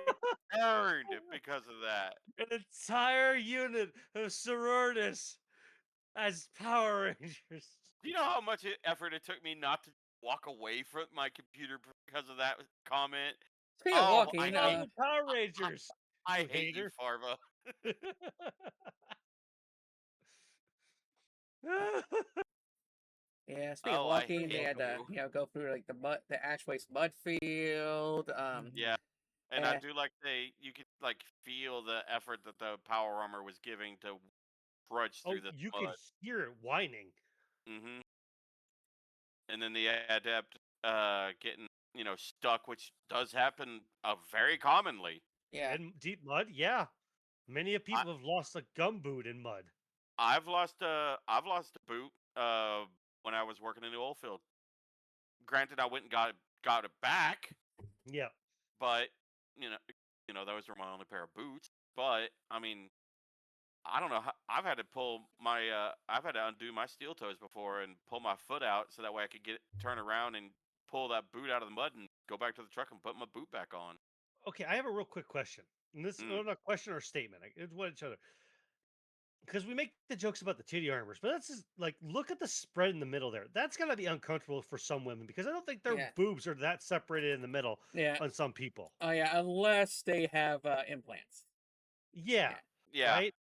burned because of that. An entire unit of soritas as Power Rangers. Do you know how much effort it took me not to walk away from my computer because of that comment? Speaking of Oh, walking, Not even Power Rangers. I You hate you, hater. Farva. yeah. Speaking of Oh, I walking, they hate had to you. go through like the ash waste mud field. Yeah, and I Eh, do like you could like feel the effort that the power armor was giving to trudge Oh, through the you could mud. hear it whining. Hmm. And then the adept getting stuck, which does happen very commonly. yeah. In deep mud, yeah. Many of I, people have lost a gum boot in mud. I've lost a boot when I was working in the oil field. Granted, I went and got it back, Yeah. but you know those were my only pair of boots. But I mean, I don't know. I've had to I've had to undo my steel toes before and pull my foot out so that way I could turn around and pull that boot out of the mud and go back to the truck and put my boot back on. Okay, I have a real quick question. And this is Mm. not a question or a statement. It's what each other. Because we make the jokes about the titty armors, but that's just like look at the spread in the middle there. That's gotta be uncomfortable for some women because I don't think their Yeah. boobs are that separated in the middle Yeah. on some people. Oh yeah. Unless they have implants. Yeah. Yeah. Right?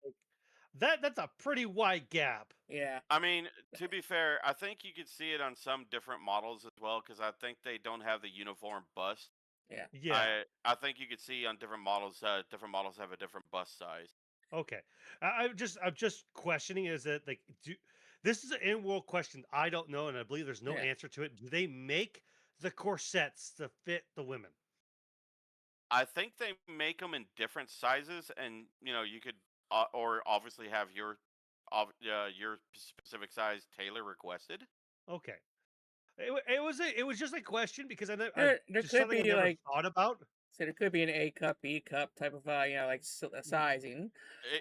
That's a pretty wide gap. Yeah. I mean, to be fair, I think you could see it on some different models as well because I think they don't have the uniform bust. Yeah. Yeah. I think you could see on different models. Different models have a different bust size. Okay. I'm just questioning is that like this is an in-world question I don't know and I believe there's no Yeah. answer to it. Do they make the corsets to fit the women? I think they make them in different sizes, and you could, or obviously have your specific size tailor requested. Okay. It was just a question because There just could something I be never like, thought about. so there could be an A cup, B cup type of like sizing.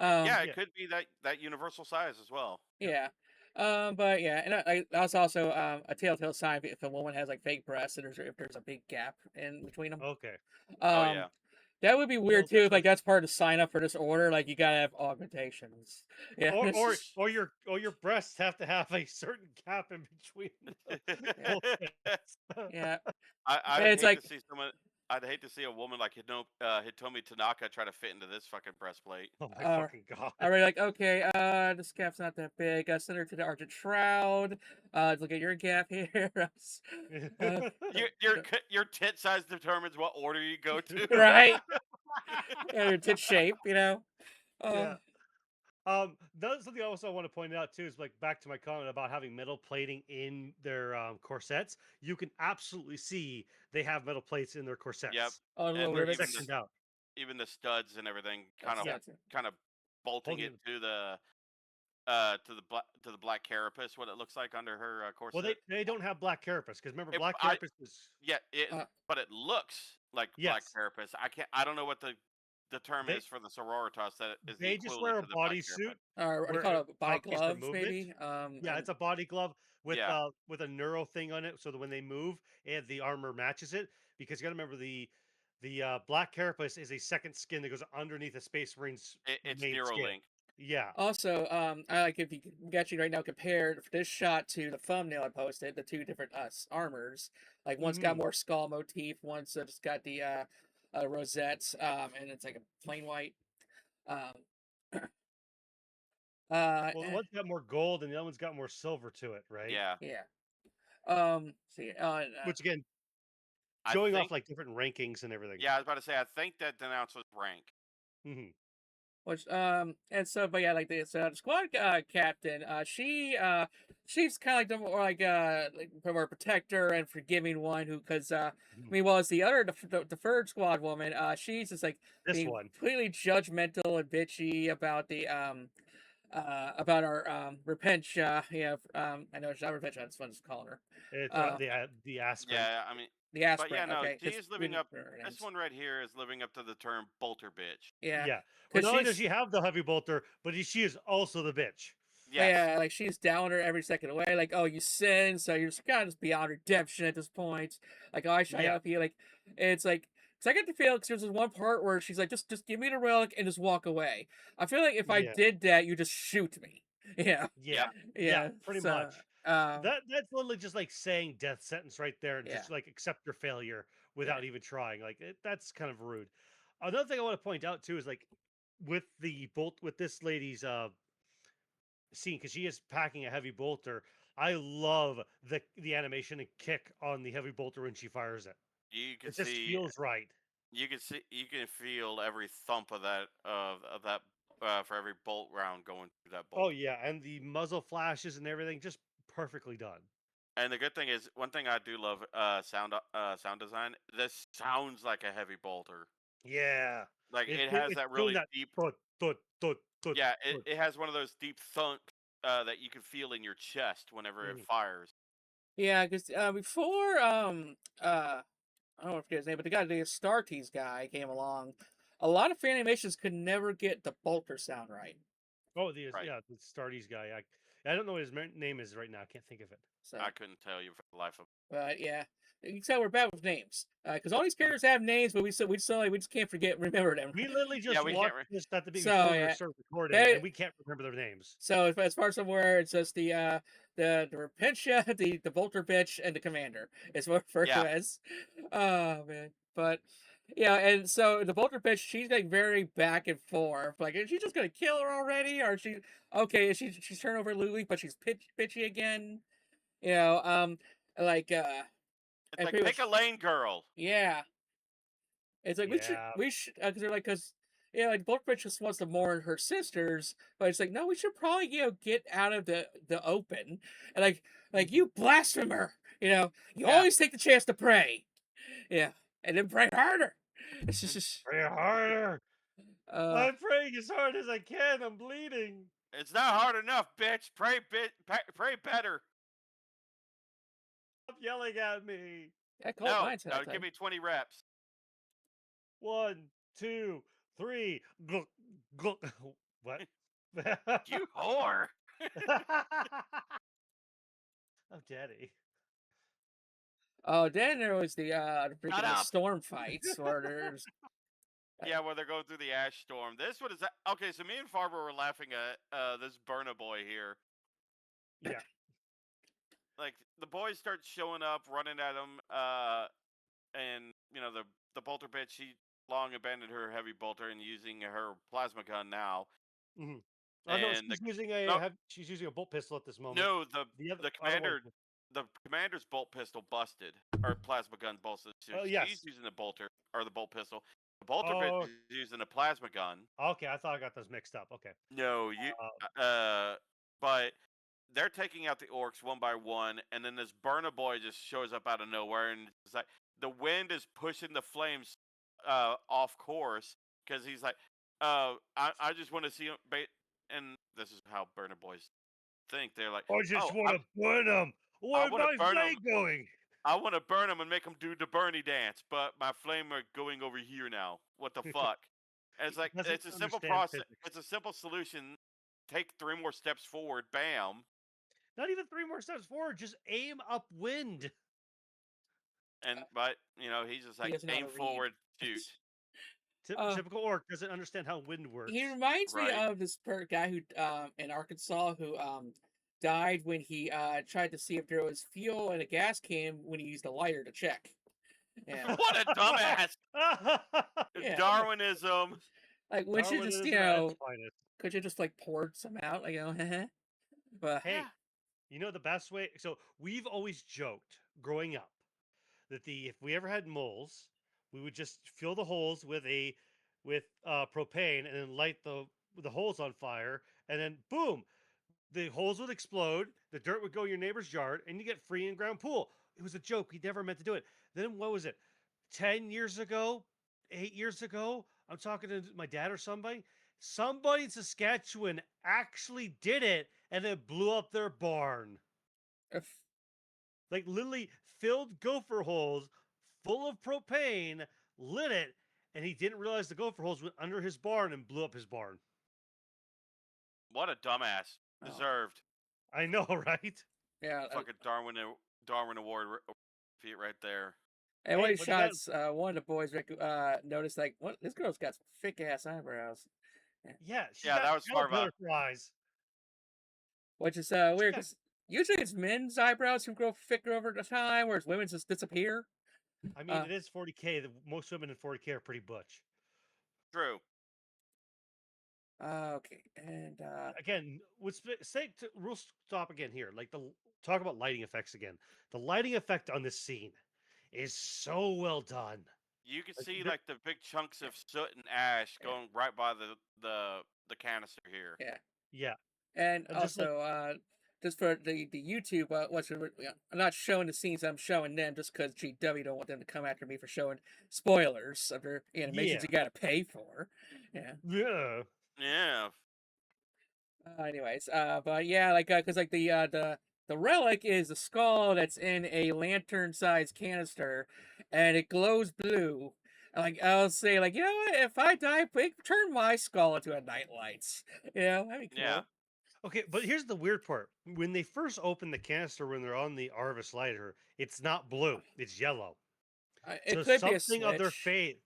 Yeah, it Yeah. could be that universal size as well. Yeah. But yeah, and that's also a telltale sign if a woman has like fake breasts and if there's a big gap in between them. Okay. Oh yeah. That would be weird No, too that's if like that's part of the sign up for this order. Like you gotta have augmentations. Yeah. or your breasts have to have a certain gap in between. Both breasts. Yeah. I And would it's hate like, to see someone. I'd hate to see a woman like Hitomi Tanaka try to fit into this fucking breastplate. Oh my uh, fucking god. already like, okay, this gap's not that big. Send her to the Argent Shroud. Look at your gap here. uh, Your tit size determines what order you go to. right. Yeah, your tit shape, Yeah. That's something I also want to point out too is like back to my comment about having metal plating in their corsets. You can absolutely see they have metal plates in their corsets. Yep. Oh, And little They're rivets. sectioned out. Even the studs and everything, That's kind of bolting Holding it to the black carapace. What it looks like under her corset. Well, they don't have black carapace because remember, It- black I- carapace is Yeah, but it looks like black yes. carapace. I don't know what the term They- is for the sororitas that is the They just wear a equivalent to the black bodysuit. what do you where call it? Body copies their gloves, movement. maybe. Yeah, it's a body glove with Yeah. with a neuro thing on it, so that when they move, and the armor matches it. Because you got to remember the black carapace is a second skin that goes underneath a Space Marine's It's main skin. Neuralink. Yeah. Also, I like if you get you right now compared this shot to the thumbnail I posted, the two different armors. Like one's got more skull motif, one's just got the rosettes, and it's like a plain white. Well, the one's got more gold, and the other one's got more silver to it, right? Yeah. Yeah. See, Which again, I showing off think- like different rankings and everything. Yeah, I was about to say. I think that denounces rank. hmm which and so but yeah, like the squad captain, she's kind of like the more like the more protector and forgiving one who, because I mean, well, it's the other the third squad woman, she's just like This being one. completely judgmental and bitchy about the about our Repentia. I know it's not Repentia, that's what I'm calling her. It's the aspirin. Yeah, I mean, The aspirin. but yeah, no, Okay, she 'cause is we living didn't up. put her This names. one right here is living up to the term bolter bitch. Yeah. Yeah. Well, 'Cause not only does she's- she have the heavy bolter, but she is also the bitch. Yes. Yeah, like she's down her every second away. Like, oh, you sin, so you're just kind of just beyond redemption at this point. Like, oh, I should Yeah. help you. Like, it's like, because I get the feel, because there's this one part where she's like, just give me the relic and just walk away. I feel like if I Yeah. did that, you just shoot me. Yeah, Yeah. yeah, pretty so, much. Um, That's literally just like saying death sentence right there, and Yeah. just like accept your failure without even trying. Like that's kind of rude. Another thing I want to point out too is like with this lady's scene, because she is packing a heavy bolter. I love the animation and kick on the heavy bolter when she fires it. You can It just see. feels right. You can see. You can feel every thump of that for every bolt round going through that bolt. Oh yeah, and the muzzle flashes and everything just perfectly done. And the good thing is, one thing I do love, sound design. This sounds like a heavy bolter. Yeah, Like it it's has that doing really that deep. thud, thud, thud, thud, Yeah, thud. it has one of those deep thunk that you can feel in your chest whenever it fires. yeah, because before I don't know if I forget his name, but the Astartes guy came along. A lot of fan animations could never get the bolter sound right. Oh, Right. yeah, the Stardies guy. I don't know what his name is right now. I can't think of it. So, I couldn't tell you for the life of. but yeah, you can tell we're bad with names because all these characters have names, but we just can't remember them. We literally just we watched can't this at the beginning So, before we yeah. started recording, They- and we can't remember their names. So as far as somewhere, it's just the Repentia, the Bolter bitch, and the Commander is what referred Yeah. to as. Oh man, but yeah, and so the Bolter bitch, she's like very back and forth. Like, is she just gonna kill her already, or is she okay? She's turned over Lily, but she's bitchy again. Like It's and like pretty pick much- a lane, girl. yeah. It's like Yeah. we should because they're like like Bolter bitch just wants to mourn her sisters, but it's like no, we should probably get out of the open and like you blasphemer, you Yeah. always take the chance to pray, yeah, and then pray harder, Pray harder. uh, I'm praying as hard as I can. I'm bleeding. It's not hard enough, bitch. Pray better. Stop yelling at me. yeah, cold No, mindset. I tell give you. me 20 reps. 1, 2, 3. Gluck, gluck. What? You whore. Oh, Daddy. Oh, then there was the freaking the up. storm fights where there's Yeah, where they're going through the ash storm. This one is okay. So me and Farva were laughing at this burner boy here. Yeah. Like the boys start showing up, running at him, and you know the bolter bitch. She long abandoned her heavy bolter and using her plasma gun now. Mm-hmm. Oh no, And she's using a bolt pistol at this moment. no, The the other one- commander's bolt pistol busted, or plasma gun busted. So yes. she's using the bolter or the bolt pistol. The bolter Oh. bitch is using a plasma gun. Okay, I thought I got those mixed up. Okay. No, but they're taking out the orcs one by one, and then this burner boy just shows up out of nowhere, and it's like the wind is pushing the flames off course because he's like, I just want to see him. And this is how burner boys think. They're like, I just want to burn them. Where's wanna my burn flame 'em. going? I want to burn them and make them do the Bernie dance, but my flame are going over here now. What the fuck? And it's like Doesn't it's a simple understand process. physics. It's a simple solution. Take 3 more steps forward. Bam. Not even 3 more steps forward. Just aim upwind. And but you know he's just He like doesn't know how aim to read. forward, shoot. Typical orc doesn't understand how wind works. He reminds me Right. of this guy who in Arkansas who died when he tried to see if there was fuel in a gas can when he used a lighter to check. Yeah. What a dumbass! Yeah. Darwinism. Like, would you just, Darwinism you at know, its finest. could you just like poured some out, like, you know, but Hey, you know the best way? So we've always joked growing up that if we ever had moles, we would just fill the holes with propane and then light the holes on fire, and then boom, the holes would explode, the dirt would go in your neighbor's yard, and you get free in-ground pool. It was a joke. We never meant to do it. Then what was it? 10 years ago, 8 years ago, I'm talking to my dad or somebody. Somebody in Saskatchewan actually did it, and it blew up their barn. Like literally filled gopher holes full of propane, lit it, and he didn't realize the gopher holes went under his barn and blew up his barn. What a dumbass. Oh. Deserved. I know, right? yeah. Fucking Darwin Award feat right there. And when Hey, he but that- shots, one of the boys noticed, like, what, this girl's got some thick ass eyebrows. Yeah, she Yeah, got that was Farva. caterpillar flies. Which is weird because usually it's men's eyebrows who grow thicker over the time, whereas women's just disappear. I mean, it is 40K. Most women in 40K are pretty butch. True. Okay, and Again, we'll stop again here. Like talk about lighting effects again. The lighting effect on this scene is so well done. You can Like, see there- like the big chunks of soot and ash going right by the canister here. yeah, Yeah. and And just like- also just for the YouTube, I'm not showing the scenes I'm showing them just because GW don't want them to come after me for showing spoilers of their animations Yeah. you gotta pay for. Yeah. Yeah. Yeah. Anyways, but yeah, like, cause like the relic is a skull that's in a lantern-sized canister, and it glows blue. And, like, I'll say, like, you know what? If I die, turn my skull into a nightlight. You know, that'd be cool. Yeah. Okay, but here's the weird part. When they first open the canister, when they're on the Arvis lighter, it's not blue; it's yellow. It So could be a something of their switch. faith.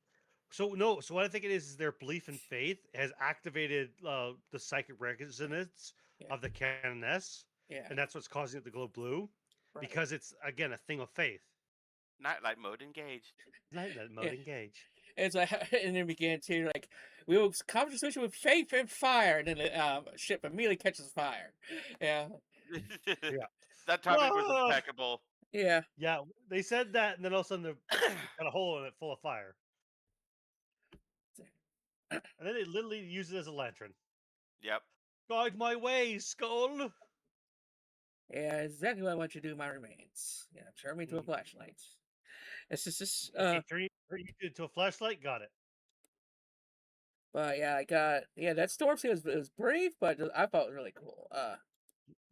So no, so what I think it is their belief in faith has activated the psychic resonance Yeah. of the canoness, Yeah. and that's what's causing it to glow blue, Right. because it's again a thing of faith. Nightlight mode engaged. Light mode Yeah. engage. It's like, and then began to, like, we will come to solution with faith and fire, and then the ship immediately catches fire. Yeah. Yeah. That timing was Whoa! impeccable. Yeah. Yeah, they said that, and then all of a sudden they got a hole in it full of fire, and then they literally use it as a lantern. Yep. Guide my way, skull. Yeah, exactly what I want you to do with my remains. Yeah, turn me into a Mhm. flashlight. It's just Okay, turn you into a flashlight. Got it. but yeah, I got that storm scene was brief, but I thought it was really cool.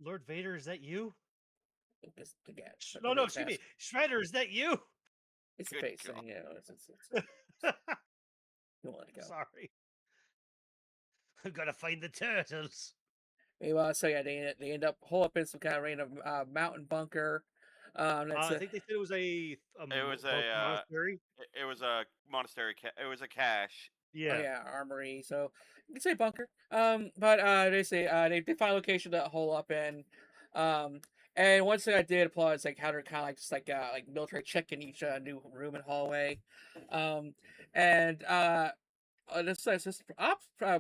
Lord Vader, is that you? It's the gas, No, no, excuse me. Shredder, is that you? It's a Good face God. thing, it's don't let it go. Sorry. I'm gonna find the turtles. Meanwhile, so yeah, they end up hole up in some kind of random mountain bunker. That's I think they said it was a It was monastery. it was a monastery. It was a cache. oh Yeah. yeah, armory. So you can say bunker. But they say they find a location to hole up in. And one thing I did applaud is like how they're kind of like just like military checking each new room and hallway. And this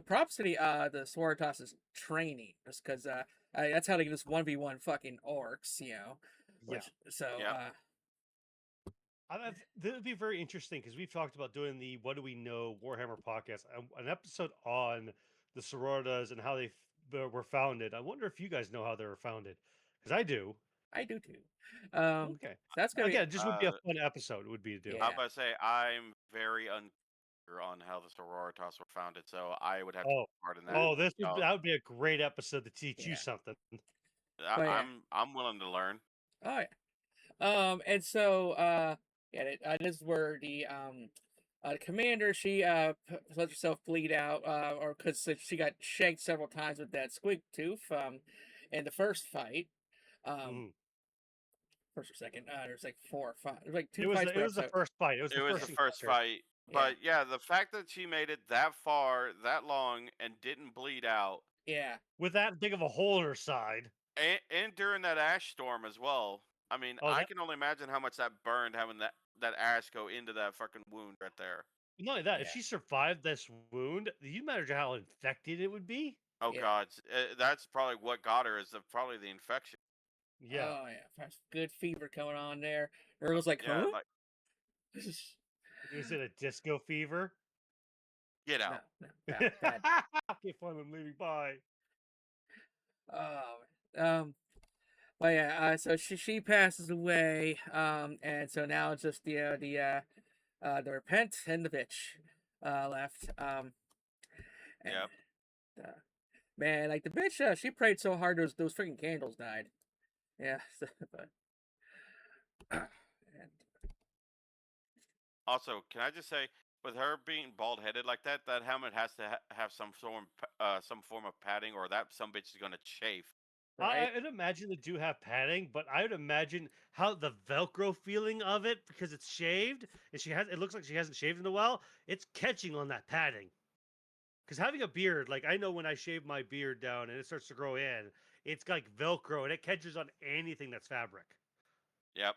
props to the soritas' training, just because that's how they can just 1v1 fucking orcs, Yeah. So Yep. This would be very interesting because we've talked about doing the What Do We Know Warhammer podcast, an episode on the soritas and how they were founded. I wonder if you guys know how they were founded, because I do. I do too. Okay. So that's gonna Again, it just would be a Uh, fun episode. Would be to do. Yeah. I'm about to say I'm very unclear on how the sororitas were founded, so I would have to Oh, take part in that. oh, So, that would be a great episode to teach you Yeah. something. But yeah. I'm willing to learn. Oh yeah. And so this is where the commander she let herself bleed out or because she got shanked several times with that squig tooth in the first fight. Mhm. First or second. There's like 4 or 5. There's like 2 It was fights the, it per was the episode. first fight. It was It the was first the first encounter. fight, but yeah, the fact that she made it that far, that long, and didn't bleed out, Yeah. With that big of a hole in her side. and during that ash storm as well. I mean, Oh, I that, can only imagine how much that burned having that ash go into that fucking wound right there. not only that, if Yeah. she survived this wound, you imagine how infected it would be. Oh Yeah. God, that's probably what got her is probably the infection. Yeah. Oh yeah. That's good fever going on there. Earl's like, Yeah, huh? like Is it a disco fever? get no, out. bad. Okay, fine. I'm leaving. Bye. Um, but yeah, so she passes away, and so now it's just the repent and the bitch left. And, Yep. man, like the bitch, she prayed so hard those freaking candles died. Yeah, but and, Also, can I just say, with her being bald headed like that, that helmet has to have some form of padding, or that some bitch is gonna chafe. right? I'd imagine they do have padding, but I would imagine how the Velcro feeling of it because it's shaved and it looks like she hasn't shaved in a while. It's catching on that padding. Because having a beard, like I know when I shave my beard down and it starts to grow in, it's like Velcro and it catches on anything that's fabric. Yep.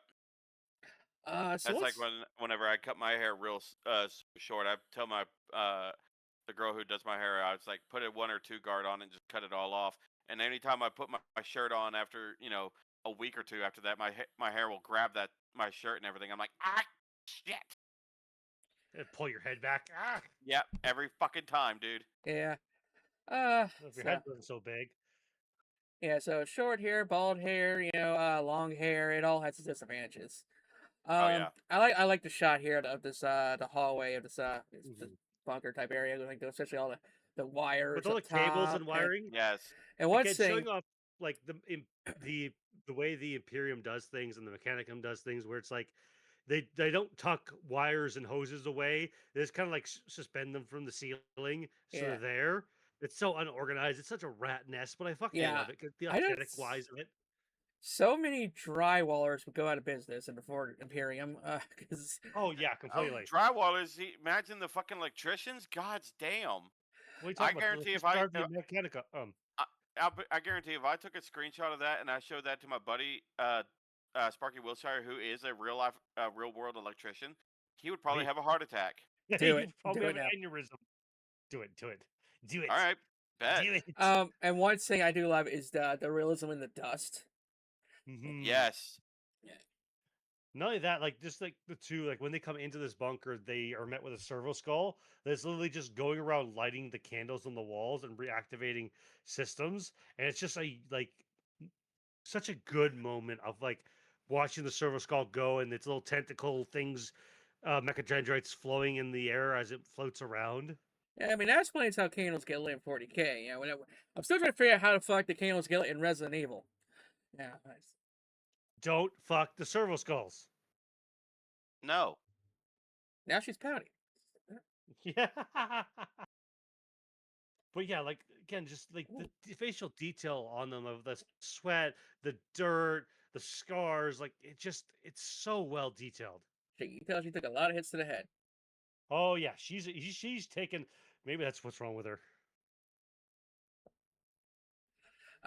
So That's like let's whenever I cut my hair real short, I tell my the girl who does my hair, I was like, put a 1 or 2 guard on and just cut it all off. And anytime I put my shirt on after a week or two after that, my hair will grab my shirt and everything. I'm like, ah, shit. And pull your head back. Ah, Yep, every fucking time, dude. yeah. if your So head wasn't so big. yeah, so short hair, bald hair, long hair, it all has its disadvantages. Oh yeah. I like the shot here of this the hallway of this this Mhm. bunker type area, like especially all the wires With all the up cables top, and wiring, Yes. and one again, thing, showing off like the way the Imperium does things and the Mechanicum does things, where it's like they don't tuck wires and hoses away. They just kind of like suspend them from the ceiling, so they're yeah, there. It's so unorganized. It's such a rat nest, but I fucking yeah, love it. 'Cause the I know aesthetic wise of it. so many drywallers would go out of business in the Ford Imperium, because Oh yeah, completely. Drywallers, imagine the fucking electricians. God's damn. What are you I talking about? guarantee Let's if I start the Mechanica. I guarantee if I took a screenshot of that and I showed that to my buddy Sparky Wilshire, who is a real world electrician, he would probably He, have a heart attack. do you it, probably do have it an now. aneurysm. Do it. Do it. Do it. All right, bet. Do it. And one thing I do love is the realism in the dust. Mhm. Yes. Not only that, like just like the two, like when they come into this bunker, they are met with a servo skull that's literally just going around lighting the candles on the walls and reactivating systems. And it's just such a good moment of like watching the servo skull go and its little tentacle things, mechadendrites flowing in the air as it floats around. Yeah, I mean, that explains how Canos get lit in 40k. You know, I'm still trying to figure out how the fuck the Canos get lit in Resident Evil. Yeah, nice. Don't fuck the servo skulls. No. Now she's pouty. Yeah. But yeah, like again, just like the facial detail on them of the sweat, the dirt, the scars, like it's so well detailed. She tells she took a lot of hits to the head. Oh yeah, she's taken. Maybe that's what's wrong with her.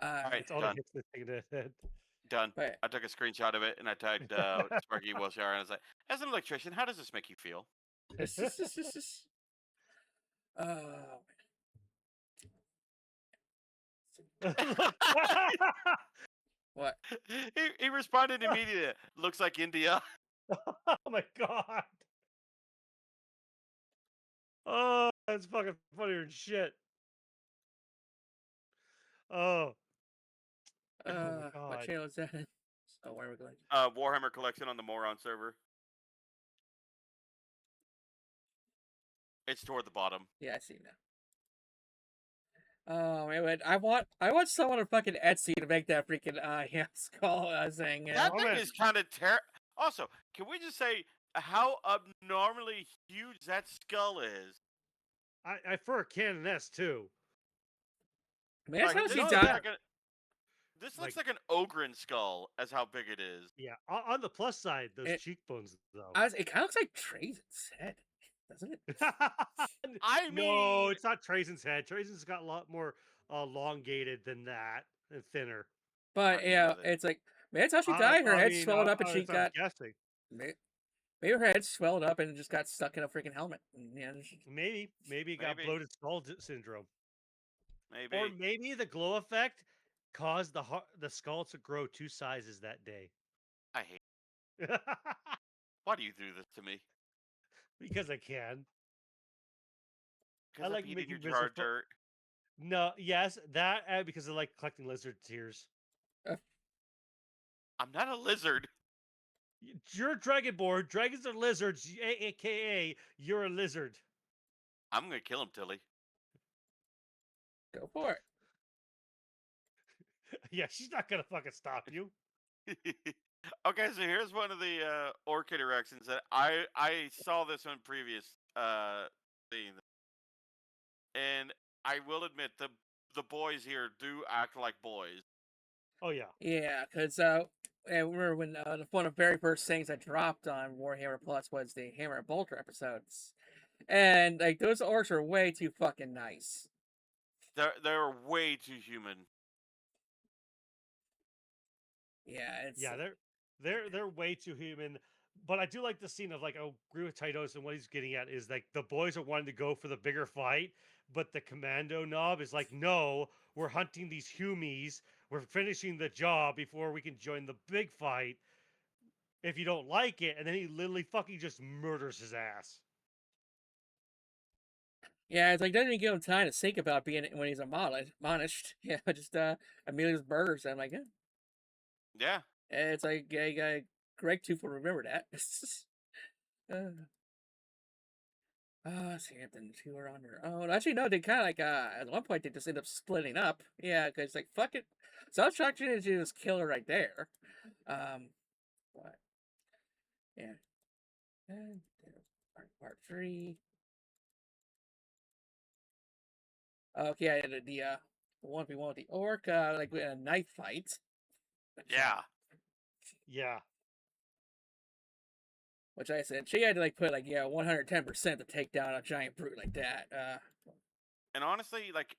All right, It's all the done. hits that taken to the head. Done. But I took a screenshot of it and I tagged Sparky Wilshire and I was like, as an electrician, how does this make you feel? Oh, what? He responded immediately. Looks like India. Oh my god. Oh, that's fucking funnier than shit. Oh. Oh my What god. channel is that? Oh, where are we going? Warhammer collection on the Moron server. It's toward the bottom. Yeah, I see now. Oh man, I want someone on fucking Etsy to make that freaking skull thing. That thing is kind of Also, can we just say how abnormally huge that skull is? I for a canoness too. Man, that's how this she looks died. like this looks like an Ogren skull, as how big it is. Yeah, on the plus side, those cheekbones though. It kind of looks like Trazen's head, doesn't it? I mean, no, it's not Trazen's head. Trazen's got a lot more elongated than that and thinner. But yeah, it's like, man, that's how she died. Her head swelled up and she got. Guessing. Maybe her head swelled up and just got stuck in a freaking helmet. Yeah, maybe it got bloated skull syndrome. Maybe. Or maybe the glow effect caused the skull to grow 2 sizes that day. I hate. Why do you do this to me? Because I can. I like making your jar dirt. No, yes, that and because I like collecting lizard tears. I'm not a lizard. You're a dragonborn. Dragons are lizards, aka you're a lizard. I'm gonna kill him, Tilly. Go for it. Yeah, she's not gonna fucking stop you. Okay, so here's one of the orc interactions that I saw this one previous thing, and I will admit the boys here do act like boys. Oh yeah. Yeah, because I remember when one of the very first things I dropped on Warhammer Plus was the Hammer and Bolter episodes, and like those orcs are way too fucking nice. They're way too human. Yeah, they're way too human. But I do like the scene of like I agree with Tidonus, and what he's getting at is like the boys are wanting to go for the bigger fight, but the commando knob is like, no, we're hunting these humies. We're finishing the job before we can join the big fight. If you don't like it, and then he literally fucking just murders his ass. Yeah, it's like doesn't even give him time to think about being when he's admonished. Yeah, just immediately just murders him. I'm like, yeah. It's like Greg Tooth will remember that. Hampton, 2 are on their own. Actually, no, they kind of like at one point they just end up splitting up. Yeah, because like fuck it, self-destruction is just kill her right there. But yeah, and part 3. Okay, the 1v1 with the orc, like with a knife fight. Yeah. Yeah. Which I said she had to like put like 110% to take down a giant brute like that. And honestly, like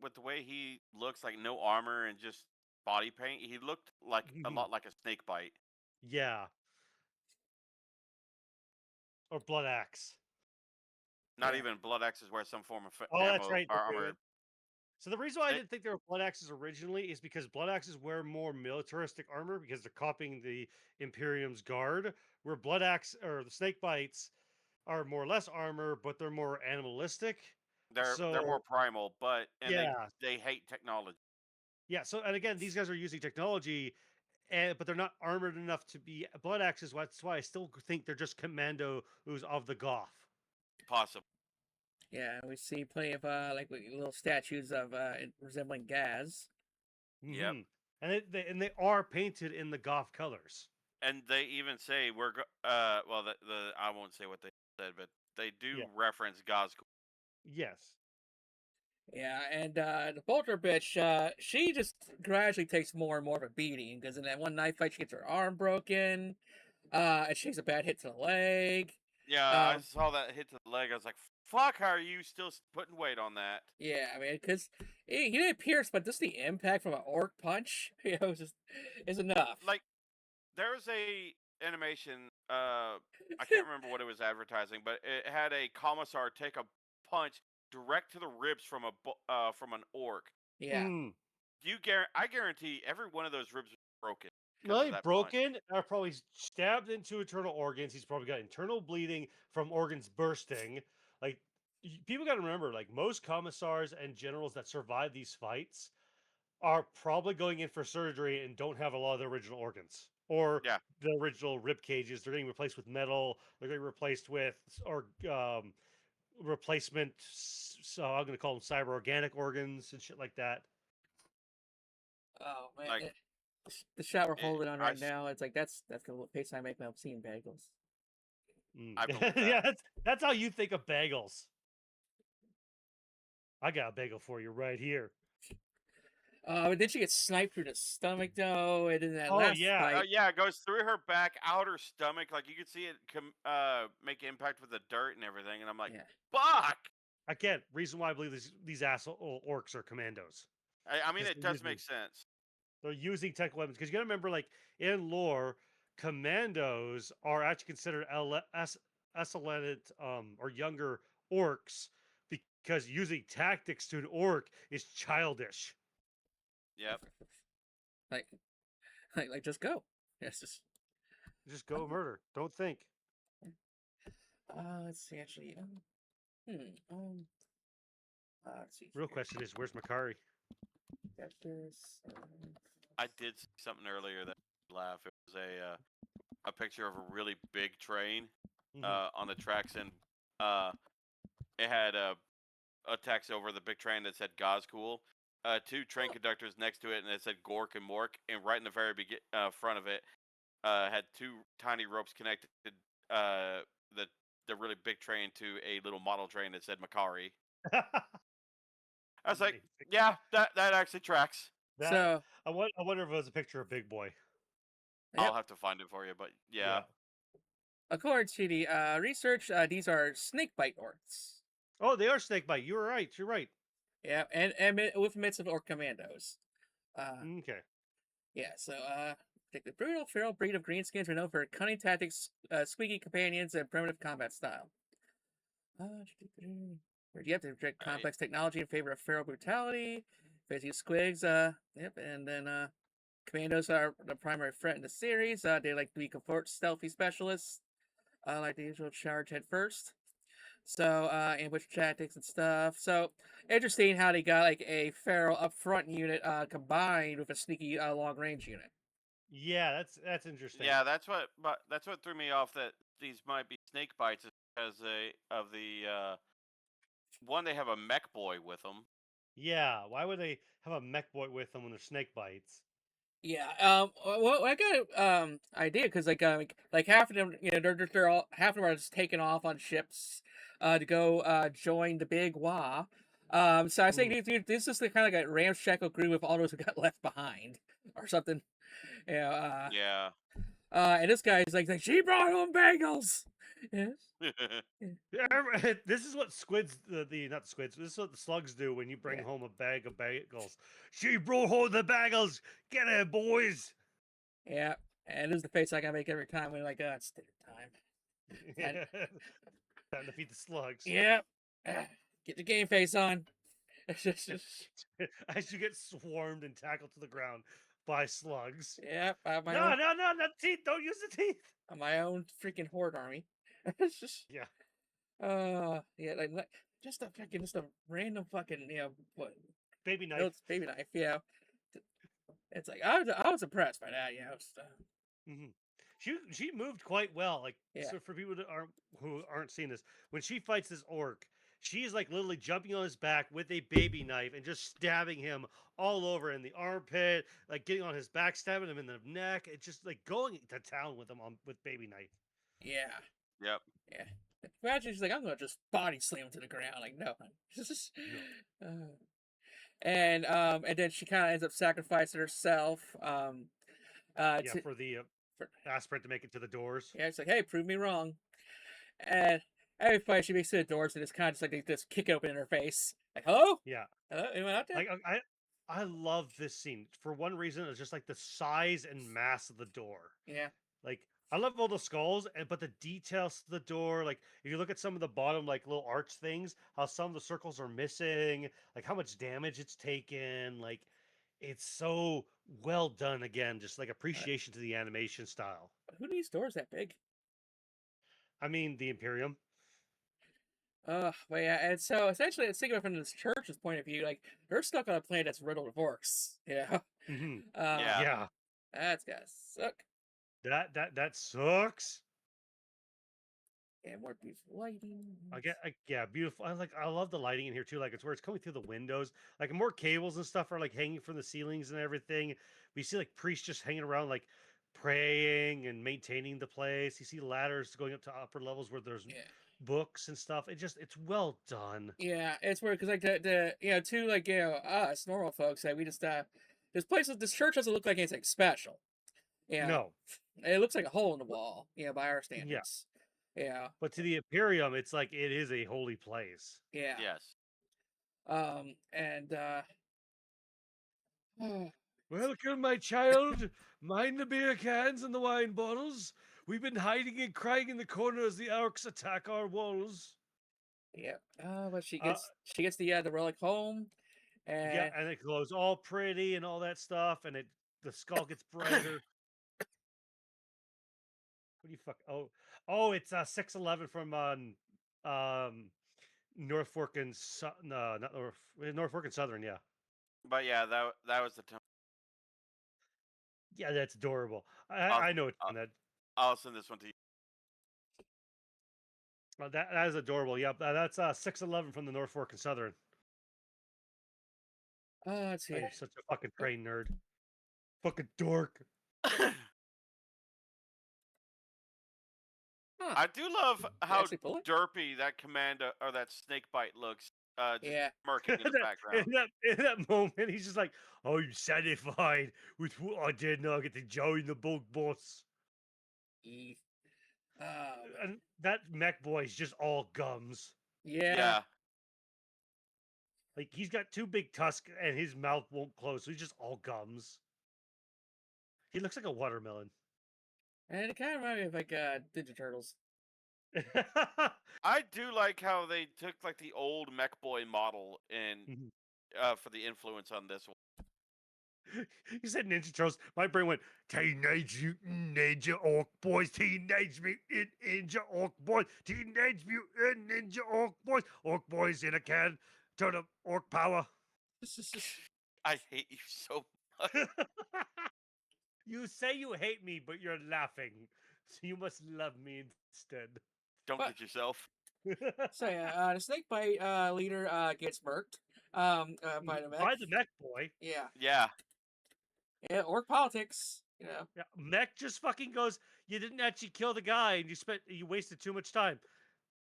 with the way he looks, like no armor and just body paint, he looked like a lot like a snake bite. Yeah. Or blood axe. Not even blood axes wear some form of that's right. armor. So the reason why I didn't think they were blood axes originally is because blood axes wear more militaristic armor because they're copying the Imperium's guard, where blood axe or the snake bites are more or less armor, but they're more animalistic. They're more primal, but yeah, they hate technology. Yeah. So and again, these guys are using technology, but they're not armored enough to be blood axes. That's why I still think they're just commandos of the Goth. Possible. Yeah, we see plenty of like little statues of resembling Gaz. Yep. And they are painted in the Goth colors. And they even say well, I won't say what they said, but they do reference God's. Yes. Yeah, and the Bolter bitch, she just gradually takes more and more of a beating because in that one knife fight, she gets her arm broken, and she takes a bad hit to the leg. Yeah, I saw that hit to the leg. I was like, "Fuck! How are you still putting weight on that?" Yeah, I mean, because he didn't pierce, but just the impact from an orc punch, is enough. Like, there's a animation. I can't remember what it was advertising, but it had a commissar take a punch direct to the ribs from an orc. Yeah. I guarantee every one of those ribs was broken. Not only broken, are probably stabbed into internal organs. He's probably got internal bleeding from organs bursting. Like, people got to remember, like, most commissars and generals that survive these fights are probably going in for surgery and don't have a lot of the original organs or the original rib cages. They're getting replaced with metal. They're getting replaced with replacement. So I'm going to call them cyber organic organs and shit like that. Oh man, like, the shot we're holding on right now, it's like that's the pace I make when I'm seeing bagels. I believe that. Yeah, that's how you think of bagels. I got a bagel for you right here. Did she get sniped through the stomach though? And in that last fight, it goes through her back, out her stomach. Like you could see it make impact with the dirt and everything. And I'm like, fuck. Again, reason why I believe these asshole orcs are commandos. I mean, it does make sense. They're using tech weapons because you got to remember, like in lore, commandos are actually considered excellent or younger orcs because using tactics to an orc is childish. Yep. like just go. Yes, just go murder. Don't think. Let's see. Actually, let's see. Real question is, where's Makari? I did see something earlier that made me laugh. It was a picture of a really big train on the tracks, and it had a text over the big train that said "God's cool." Two train conductors next to it, and it said "Gork and Mork." And right in the very front of it, had two tiny ropes connected the really big train to a little model train that said Makari. I was like, yeah, that actually tracks. I wonder if it was a picture of Big Boy. I'll have to find it for you, but yeah. According to the research, these are snakebite orcs. Oh, they are snakebite. You're right. You're right. Yeah, and with myths of orc commandos. Okay. Yeah, so the brutal feral breed of greenskins are known for cunning tactics, squeaky companions, and primitive combat style. Where you have to reject complex technology in favor of feral brutality. Facing squigs, and then commandos are the primary threat in the series. They like to be comfort stealthy specialists, like the usual charge head first. So ambush tactics and stuff. So interesting how they got like a feral upfront unit combined with a sneaky long range unit. Yeah, that's interesting. Yeah, that's what threw me off that these might be snake bites because of the one, they have a mech boy with them. Yeah, why would they have a mech boy with them when they're snake bites? Yeah, well, I got idea because like half of them, they're all half of them are just taking off on ships, to go join the big WA. So I think this is the kind of like a ramshackle crew with all those who got left behind or something. Yeah. And this guy's like she brought home bagels. Yes. This is what squids, not squids. This is what the slugs do when you bring home a bag of bagels. She brought home the bagels. Get it, boys. Yeah, and this is the face I gotta make every time when it's dinner time. Time to feed the slugs. Yeah, get your game face on. As you get swarmed and tackled to the ground by slugs. Yeah, no, not teeth. Don't use the teeth. My own freaking horde army. Like just a random fucking what baby knife. Baby knife, yeah. it's like I was impressed by that. So, She moved quite well. Like, yeah, so for people who aren't seeing this, when she fights this orc, she's like literally jumping on his back with a baby knife and just stabbing him all over in the armpit, like getting on his back, stabbing him in the neck. It's just like going to town with him with baby knife. yeah, Yep. yeah. Imagine she's like, I'm gonna just body slam him to the ground. Like, no, No. and then she kind of ends up sacrificing herself. For the aspirant to make it to the doors. Yeah, it's like, hey, prove me wrong. And every fight she makes to the doors, and it's kind of just like they just kick open in her face. Like, hello? Yeah. Hello? Anyone out there? Like I love this scene for one reason. It's just like the size and mass of the door. Yeah. Like I love all the skulls, but the details to the door. Like if you look at some of the bottom, like little arch things, how some of the circles are missing, like how much damage it's taken. Like it's so well done. Again, just like appreciation to the animation style. Who needs doors that big? I mean, the Imperium. But yeah, and so essentially, it's thinking from this church's point of view, like they're stuck on a planet that's riddled with orcs. Yeah. Yeah. That's gotta suck. That sucks. Yeah, more beautiful lighting. Yeah, beautiful. I love the lighting in here too. Like it's where it's coming through the windows. Like more cables and stuff are like hanging from the ceilings and everything. We see like priests just hanging around, like praying and maintaining the place. You see ladders going up to upper levels where there's books and stuff. It's well done. Yeah, it's weird because like the to like us normal folks, like we just this church doesn't look like anything special. Yeah, No, it looks like a hole in the wall. By our standards. Yeah. But to the Imperium, it's like it is a holy place. Yeah. Yes. And welcome, my child. Mind the beer cans and the wine bottles. We've been hiding and crying in the corner as the orcs attack our walls. Yeah. But she gets the relic home, and and it glows all pretty and all that stuff, and the skull gets brighter. What do you fuck? Oh, it's 611 from Norfolk and no, not Norfolk and Southern, yeah. But yeah, that was the time. Yeah, that's adorable. I know it's that. I'll send this one to you. That is adorable. Yeah, that's 611 from the Norfolk and Southern. Let's see. You're such a fucking train nerd. Fucking dork. I do love how derpy that commando or that snake bite looks. Just smirking in the background. In that moment, he's just like, "I'm satisfied with what I did. Now I get to join the bug boss." And that mech boy is just all gums. Yeah. Like he's got two big tusks and his mouth won't close, so he's just all gums. He looks like a watermelon. And it kind of reminds me of like Ninja Turtles. I do like how they took like the old mech boy model and for the influence on this one. You said Ninja Turtles. My brain went Teenage Mutant Ninja Orc Boys, Teenage Mutant Ninja Orc Boys, Teenage Mutant Ninja Orc Boys in a can. Turn up orc power. I hate you so much. You say you hate me, but you're laughing. So you must love me instead. Don't get yourself. So yeah, the snake bite leader gets murked by the mech. By the mech boy. Yeah. Yeah, orc politics. Yeah, mech just fucking goes, you didn't actually kill the guy and you wasted too much time.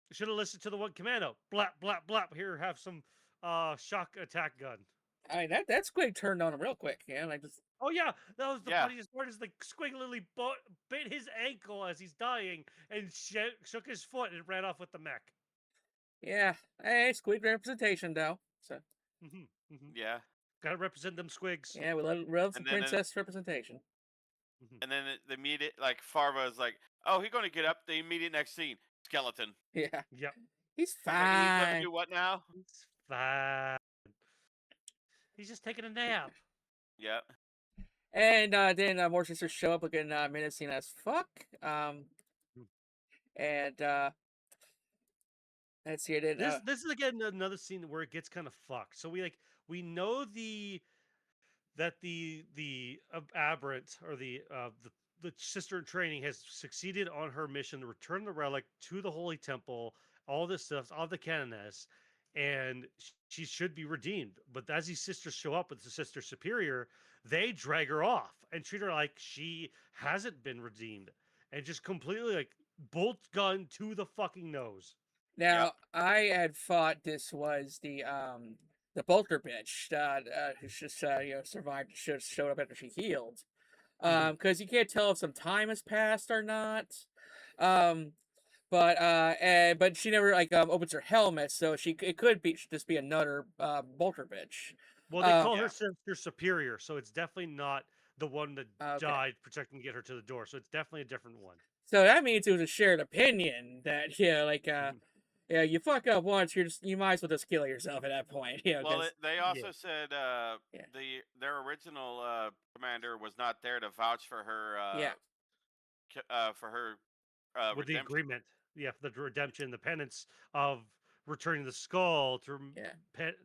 You should have listened to the one commando. Blap, blap, blap. Here, have some shock attack gun. I mean, that squig turned on him real quick. Like just... Oh yeah, that was the funniest part. Is the squig literally bit his ankle as he's dying and shook his foot and ran off with the mech. Yeah, hey, squig representation though. So. Yeah. Gotta represent them squigs. Yeah, we love some princess representation. And then the immediate, like Farva is like, "Oh, he's going to get up." The immediate next scene, skeleton. Yeah. Yep. He's fine. He's going to do what now? He's fine. He's just taking a nap. Yeah. And then more sisters show up looking menacing as fuck. And let's see it. This is again another scene where it gets kind of fucked. So we know the that the aberrant or the sister in training has succeeded on her mission to return the relic to the holy temple, all this stuff, all the canoness, and she should be redeemed. But as these sisters show up with the sister superior, they drag her off and treat her like she hasn't been redeemed, and just completely like bolt gun to the fucking nose. Now, I had thought this was the Bolter bitch who's just survived, showed up after she healed. Because you can't tell if some time has passed or not. Um, but she never opens her helmet, so it could be just be another Bolter bitch. Well, they call Yeah. her sister superior, so it's definitely not the one that Okay. died protecting to get her to the door. So it's definitely a different one. So that means it was a shared opinion that yeah, you fuck up once, you might as well just kill yourself at that point. Well, 'Cause- they also said Yeah. their original commander was not there to vouch for her yeah, for her With the redemption. agreement, yeah, for the redemption, the penance of returning the skull to yeah.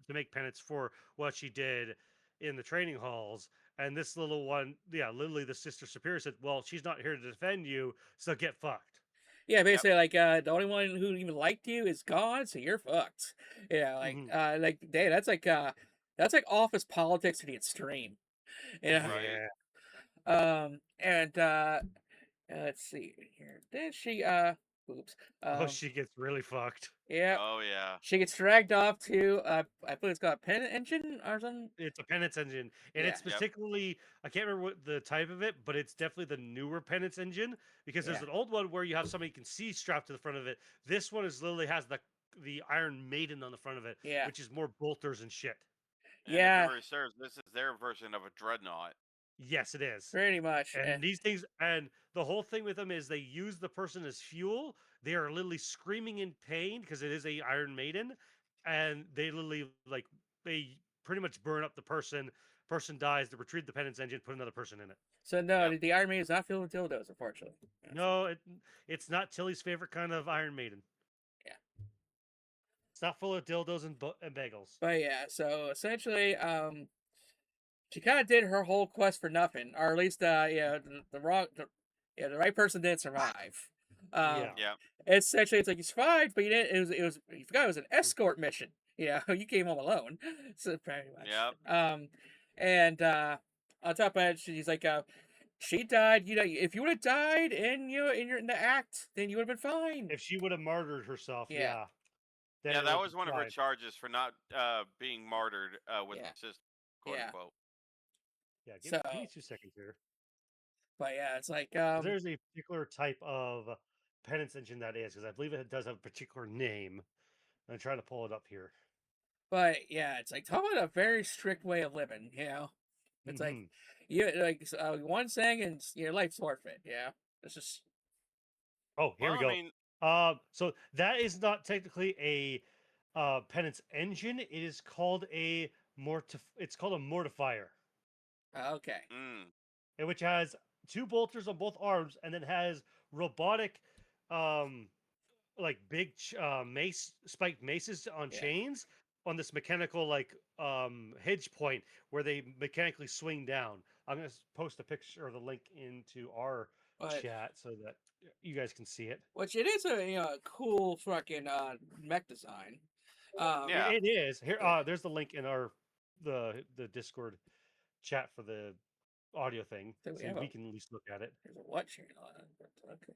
to make penance for what she did in the training halls. And this little one, yeah, literally the sister superior said, "Well, she's not here to defend you, so get fucked." Yeah, basically, the only one who even liked you is gone, so you're fucked. Yeah, dang, that's like office politics to the extreme. Yeah. Right. Yeah. And let's see here. Then she oops. Oh, she gets really fucked. Yeah, Oh yeah. she gets dragged off to I believe it's called a pen engine or something. It's a penance engine, and Yeah. it's particularly I can't remember what the type of it, but it's definitely the newer penance engine because there's Yeah. an old one where you have somebody you can see strapped to the front of it. This one is literally has the Iron Maiden on the front of it, Yeah. which is more bolters and shit. And Yeah. if memory serves, this is their version of a dreadnought. Yes, it is. Pretty much. And these things, and the whole thing with them is they use the person as fuel. They are literally screaming in pain because it is a Iron Maiden, and they literally they pretty much burn up the person. Person dies. They retrieve the penance engine, put another person in it. So no, Yep. the Iron Maiden is not filled with dildos, unfortunately. No, it's not Tilly's favorite kind of Iron Maiden. Yeah. It's not full of dildos and bagels. But yeah, so essentially, she kind of did her whole quest for nothing, or at least, the right person didn't survive. Yeah. Yeah. Essentially, it's like you survived, but you didn't. You forgot it was an escort mission. Yeah, you came home alone. So pretty much. Yep. And on top of that, she's like, she died. If you would have died in the act, then you would have been fine. If she would have martyred herself, Yeah. yeah. then Yeah, it that would've was been one of her fine. charges for not being martyred with Yeah. her sister, quote Yeah. unquote. Yeah, give So, me 2 seconds here. but yeah, it's like 'Cause there's a particular type of penance engine that is, because I believe it does have a particular name. I'm trying to pull it up here. but yeah, it's like talk about a very strict way of living. It's like Mhm. one thing and your life's forfeit. Yeah, it's just Oh, here Well, we I go. mean, So that is not technically a penance engine. It is called a It's called a mortifier, okay. which has 2 bolters on both arms, and then has robotic, um, like big spiked maces on Yeah. chains on this mechanical hinge point where they mechanically swing down. I'm gonna post a picture or the link into our But chat so that you guys can see it. which it is a cool fucking mech design. Yeah. It is here. Yeah. There's the link in the Discord chat for the audio thing, So so we have we a- can at least look at it. There's a what channel on it, but okay.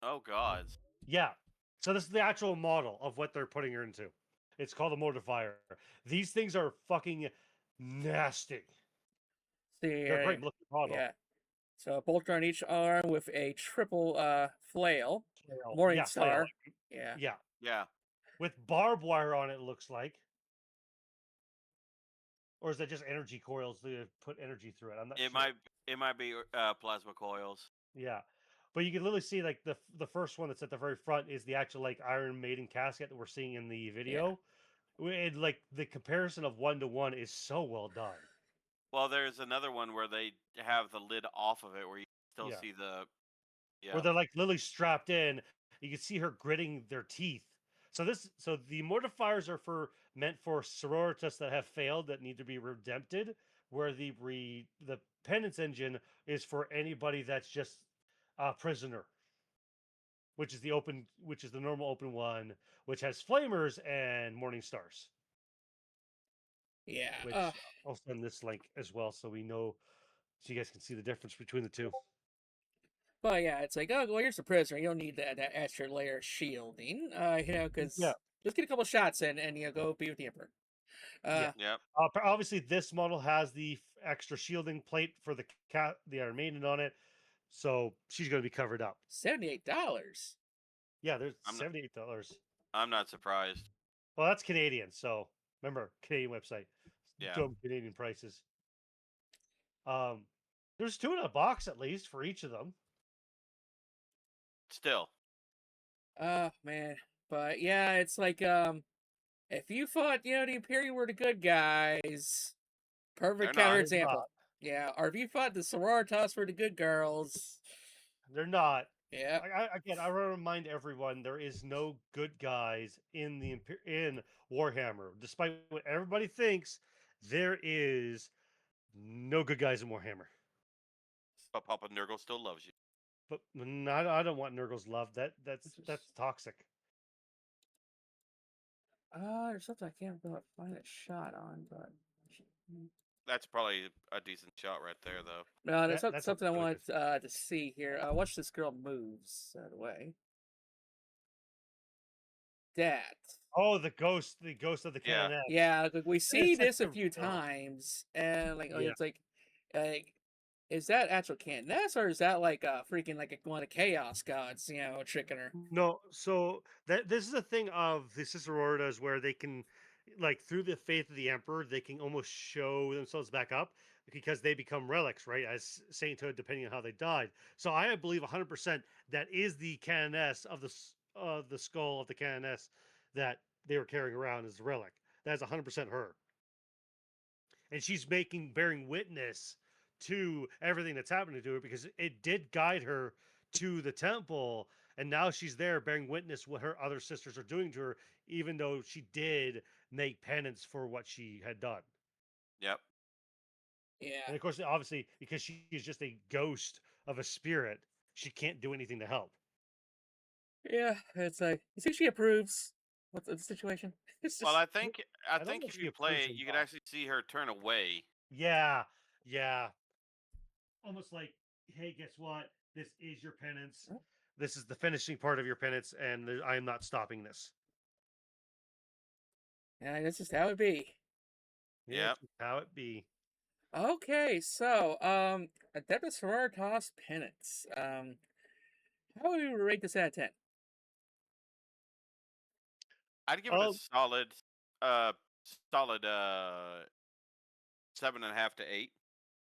Oh God. Yeah. So this is the actual model of what they're putting her into. It's called a mortifier. These things are fucking nasty. See, They're a great looking model. yeah. So a bolter on each arm with a triple flail. Flail. Morning Yeah, flail. star. Yeah. Yeah. Yeah. With barbed wire on it looks like. Or is that just energy coils to put energy through it? I'm not sure. It might be plasma coils. Yeah. But you can literally see like the first one that's at the very front is the actual like Iron Maiden casket that we're seeing in the video. And like the comparison of 1-to-1 is so well done. Well, there's another one where they have the lid off of it, where you still Yeah. see the. Yeah. Where they're like literally strapped in. You can see her gritting their teeth. So the mortifiers are meant for soritas that have failed that need to be redempted, where the penance engine is for anybody that's just a prisoner, which is the normal open one, which has flamers and morning stars. Yeah. Which I'll send this link as well, so we know, so you guys can see the difference between the two. But yeah, it's like, oh, well, here's the prisoner. You don't need that extra layer of shielding, because just get a couple shots in and go be with the Emperor. Yep. Obviously, this model has the extra shielding plate for the Iron Maiden on it, so she's going to be covered up. $78. Yeah, there's $78. I'm not surprised. Well, that's Canadian, so remember, Canadian website. Yeah. Dumb Canadian prices. There's 2 in a box at least for each of them. Still. Oh man, but yeah, it's like if you thought the Imperium were the good guys, perfect counterexample. Yeah, or if you thought the Soritas were the good girls, they're not. Yeah. Again, I want to remind everyone there is no good guys in Warhammer. Despite what everybody thinks, there is no good guys in Warhammer. But Papa Nurgle still loves you. But I don't want Nurgle's love. That's toxic. There's something I can't find a shot on, but that's probably a decent shot right there, though. No, there's something I wanted to see here. Watch this girl moves out of the way. That. Oh, the ghost of the cannon. Yeah, we see this a few times, and it's like, is that actual Candace, or is that like freaking like one of the Chaos Gods, tricking her? No, so this is a thing of the soritas where they can, like, through the faith of the Emperor, they can almost show themselves back up because they become relics, right, as sainthood, depending on how they died. So I believe 100% that is the canoness of the skull of the canoness that they were carrying around as a relic. That is 100% her, and she's bearing witness to everything that's happening to her because it did guide her to the temple, and now she's there bearing witness what her other sisters are doing to her, even though she did make penance for what she had done. Yep. Yeah. And of course, obviously, because she is just a ghost of a spirit, she can't do anything to help. Yeah, it's like, you think she approves? What's the situation? Well, I think if you play it, you can actually see her turn away. Yeah. Almost like, hey, guess what? This is your penance. This is the finishing part of your penance, and I am not stopping this. Yeah, that's just how it be. Yeah, how it be. Okay, so Adeptus Sororitas penance. How would you rate this out of 10? I'd give it a solid 7.5 to 8.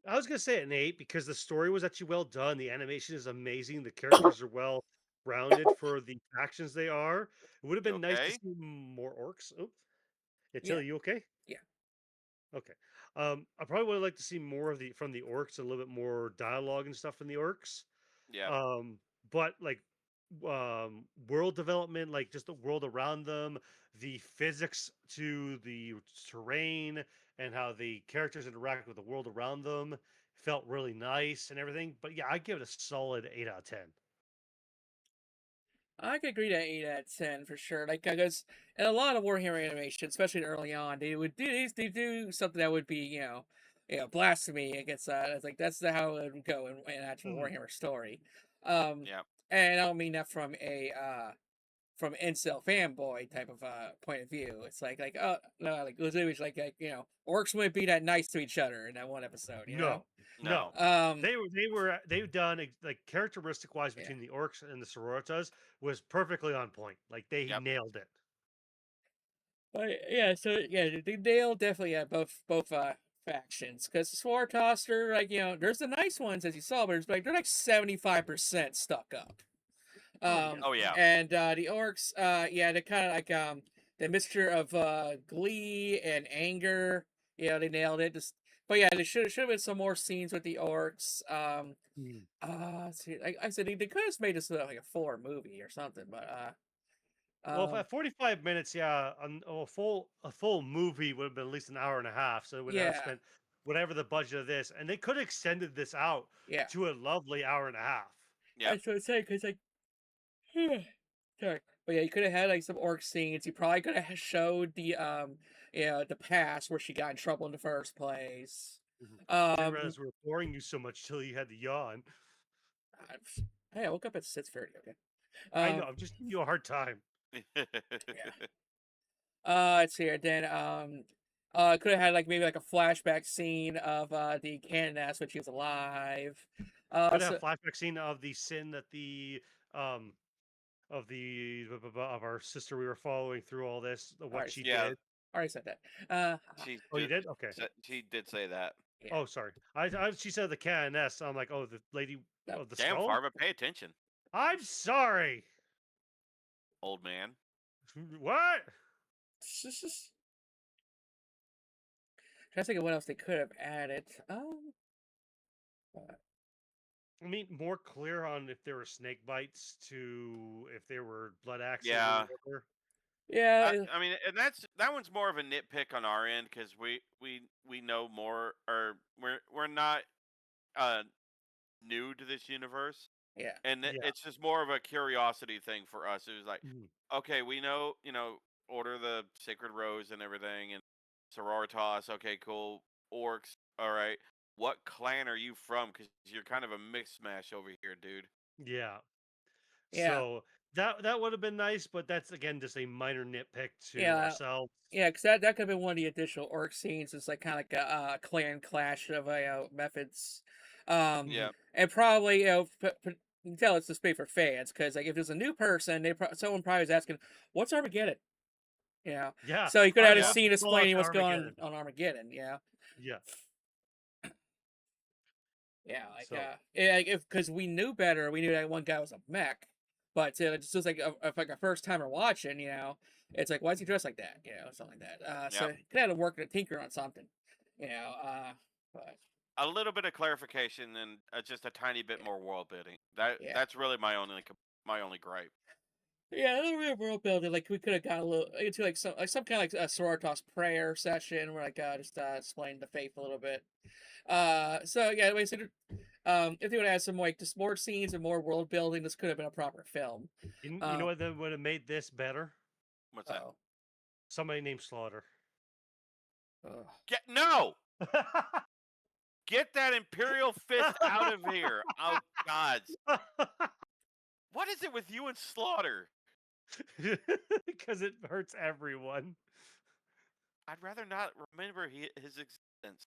I was gonna say an 8 because the story was actually well done. The animation is amazing. The characters are well rounded for the factions they are. It would have been nice to see more orcs. Oh, Tilly, you okay? Yeah. Okay. I probably would like to see more of from the orcs, a little bit more dialogue and stuff from the orcs. Yeah. But like world development, like just the world around them, the physics to the terrain, and how the characters interact with the world around them felt really nice and everything. But yeah, I'd give it a solid 8 out of 10. I could agree to 8 out of 10 for sure. Like, because in a lot of Warhammer animation, especially early on, they do something that would be, blasphemy against it's like that's how it would go in an actual Warhammer story. And I don't mean that from a from incel fanboy type of point of view. It's like oh no, like it was like orcs wouldn't be that nice to each other in that one episode. No. They've done like characteristic wise between the orcs and the sororitas was perfectly on point. Like they nailed it. They nailed definitely both factions, because the Sororitas are like there's the nice ones as you saw, but they're like 75% stuck up. And the orcs, they're kind of like the mixture of glee and anger. They nailed it. But yeah, there should have been some more scenes with the orcs. See, like I said, they could have made this like a fuller movie or something, but well, at 45 minutes, a full movie would have been at least an hour and a half, so it would have spent whatever the budget of this, and they could have extended this out Yeah. to a lovely hour and a half. Yeah. That's what I'm saying, because, like, sorry. But yeah, you could have had, like, some orc scenes. You probably could have showed the, the past where she got in trouble in the first place. I didn't realize we were boring you so much till you had to yawn. Hey, I woke up at 6:30, okay? I know, I'm just giving you a hard time. Let's see here. Then, could have had, like, maybe, like, a flashback scene of, the Canoness when she was alive. Could have a flashback scene of the sin that the of our sister we were following through all this, what Alright, she Yeah. did. already said that. Oh, you did? Okay. She did say that. Yeah. Oh, sorry. She said the Canoness. I'm like, oh, the lady of the Damn, skull? Farva, pay attention, I'm sorry. old man. What? Trying to think of what else they could have added. I mean, more clear on if there were snake bites to if there were blood axes Yeah. or whatever. Yeah. I mean, and that one's more of a nitpick on our end because we know more, or we're not new to this universe, Yeah. and Yeah. it's just more of a curiosity thing for us. It was like, Mhm. okay, we know, Order of the Sacred Rose and everything, and Soritas. Okay, cool. Orcs. All right. What clan are you from? Because you're kind of a mix smash over here, dude. Yeah. Yeah. So that would have been nice, but that's again just a minor nitpick to Yeah. ourselves. Yeah, because that could have been one of the additional orc scenes. It's like kind of like a clan clash of methods. Yeah. And probably you can tell it's to speak for fans because like if there's a new person, someone probably was asking, "What's Armageddon?" Yeah. So you could have yeah. a scene explaining what's going Armageddon. on Armageddon. Yeah. Yeah. Yeah, like So- because we knew better, we knew that one guy was a mech, but it's just like a first timer watching, it's like why is he dressed like that, something like that. So Yep. could have to work a tinker on something, but A little bit of clarification and just a tiny bit more world building. That's really my only gripe. yeah, a little bit of world building. Like we could have got a little into like some kind of like a Soritas prayer session where like just explain the faith a little bit. So yeah, basically, if they would add some like just more scenes and more world building, this could have been a proper film. You know what then would have made this better? What's that? Somebody named Slaughter. No! Get that Imperial fist out of here! Oh God! What is it with you and Slaughter? Because it hurts everyone. I'd rather not remember his existence.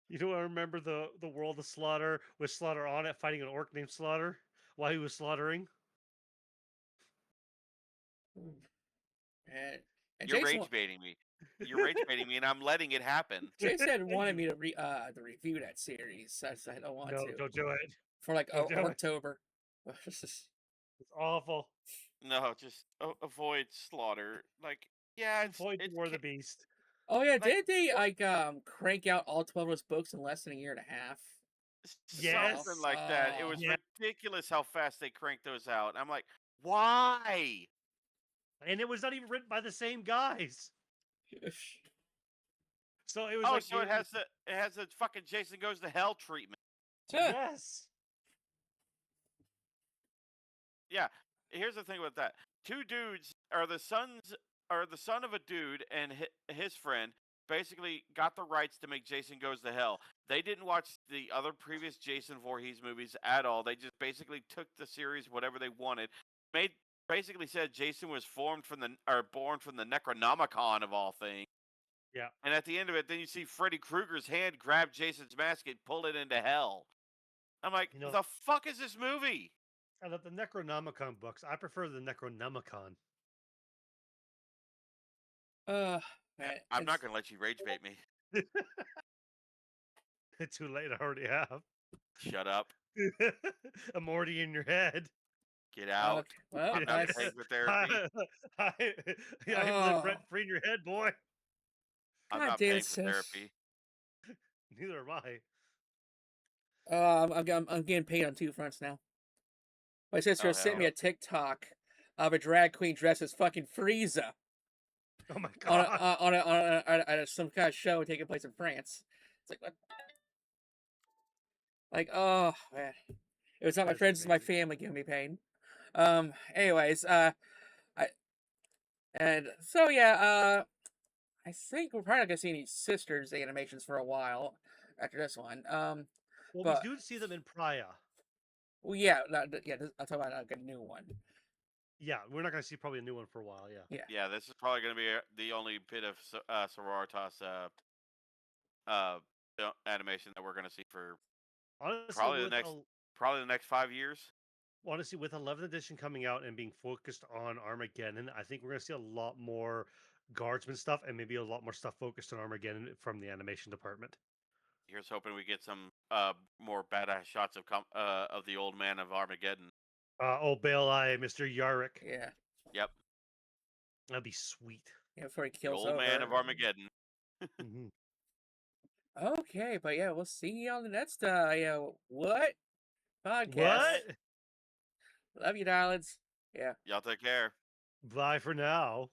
You don't remember the world of Slaughter with Slaughter on it fighting an orc named Slaughter while he was slaughtering? And You're Jason, rage baiting me. You're rage baiting me, and I'm letting it happen. Jason wanted me to review that series. I don't want No, to. don't do it. For like Don't do it. October. It's awful. No, just avoid Slaughter. Like, yeah, Avoid War of the Beast. Oh yeah, did they crank out all 12 of those books in less than a year and a half? Yes. Something like that. It was Yeah. ridiculous how fast they cranked those out. I'm like, why? And it was not even written by the same guys. So it was it has the fucking Jason Goes to Hell treatment. Yes. Yeah. Here's the thing with that. Two dudes are the son of a dude and his friend basically got the rights to make Jason Goes to Hell. They didn't watch the other previous Jason Voorhees movies at all. They just basically took the series whatever they wanted. Basically said Jason was born from the Necronomicon of all things. Yeah. And at the end of it, then you see Freddy Krueger's hand grab Jason's mask and pull it into hell. I'm like, the fuck is this movie? I love the Necronomicon books. I prefer the Necronomicon. I'm not going to let you rage bait me. It's too late. I already have. Shut up. I'm already in your head. Get out. Okay. Well, I'm not paying for therapy. I live rent free in your head, boy. I'm God not damn paying it, for sis. therapy. Neither am I. I'm getting paid on two fronts now. My sister Oh, sent hell. me a TikTok of a drag queen dressed as fucking Frieza Oh my god. on some kind of show taking place in France. It's like, what? Like, oh man, it was not my That's friends, it's my amazing. family giving me pain. Anyways, and so yeah, I think we're probably not gonna see any sisters animations for a while after this one. Well, we But do see them in Praya. well, yeah, I'll talk about like a new one. Yeah, we're not going to see probably a new one for a while. Yeah. Yeah. Yeah, this is probably going to be the only bit of Sororitas animation that we're going to see for Honestly, probably with the next 5 years. honestly, with 11th edition coming out and being focused on Armageddon, I think we're going to see a lot more guardsman stuff and maybe a lot more stuff focused on Armageddon from the animation department. Here's hoping we get some more badass shots of the old man of Armageddon. Oh, Baelai, Mr. Yarrick. Yeah. Yep. That'd be sweet. Yeah, before he The kills old man of over. Armageddon. Mhm. Okay, but yeah, we'll see you on the next what podcast. What? Love you, darlings. Yeah. Y'all take care. Bye for now.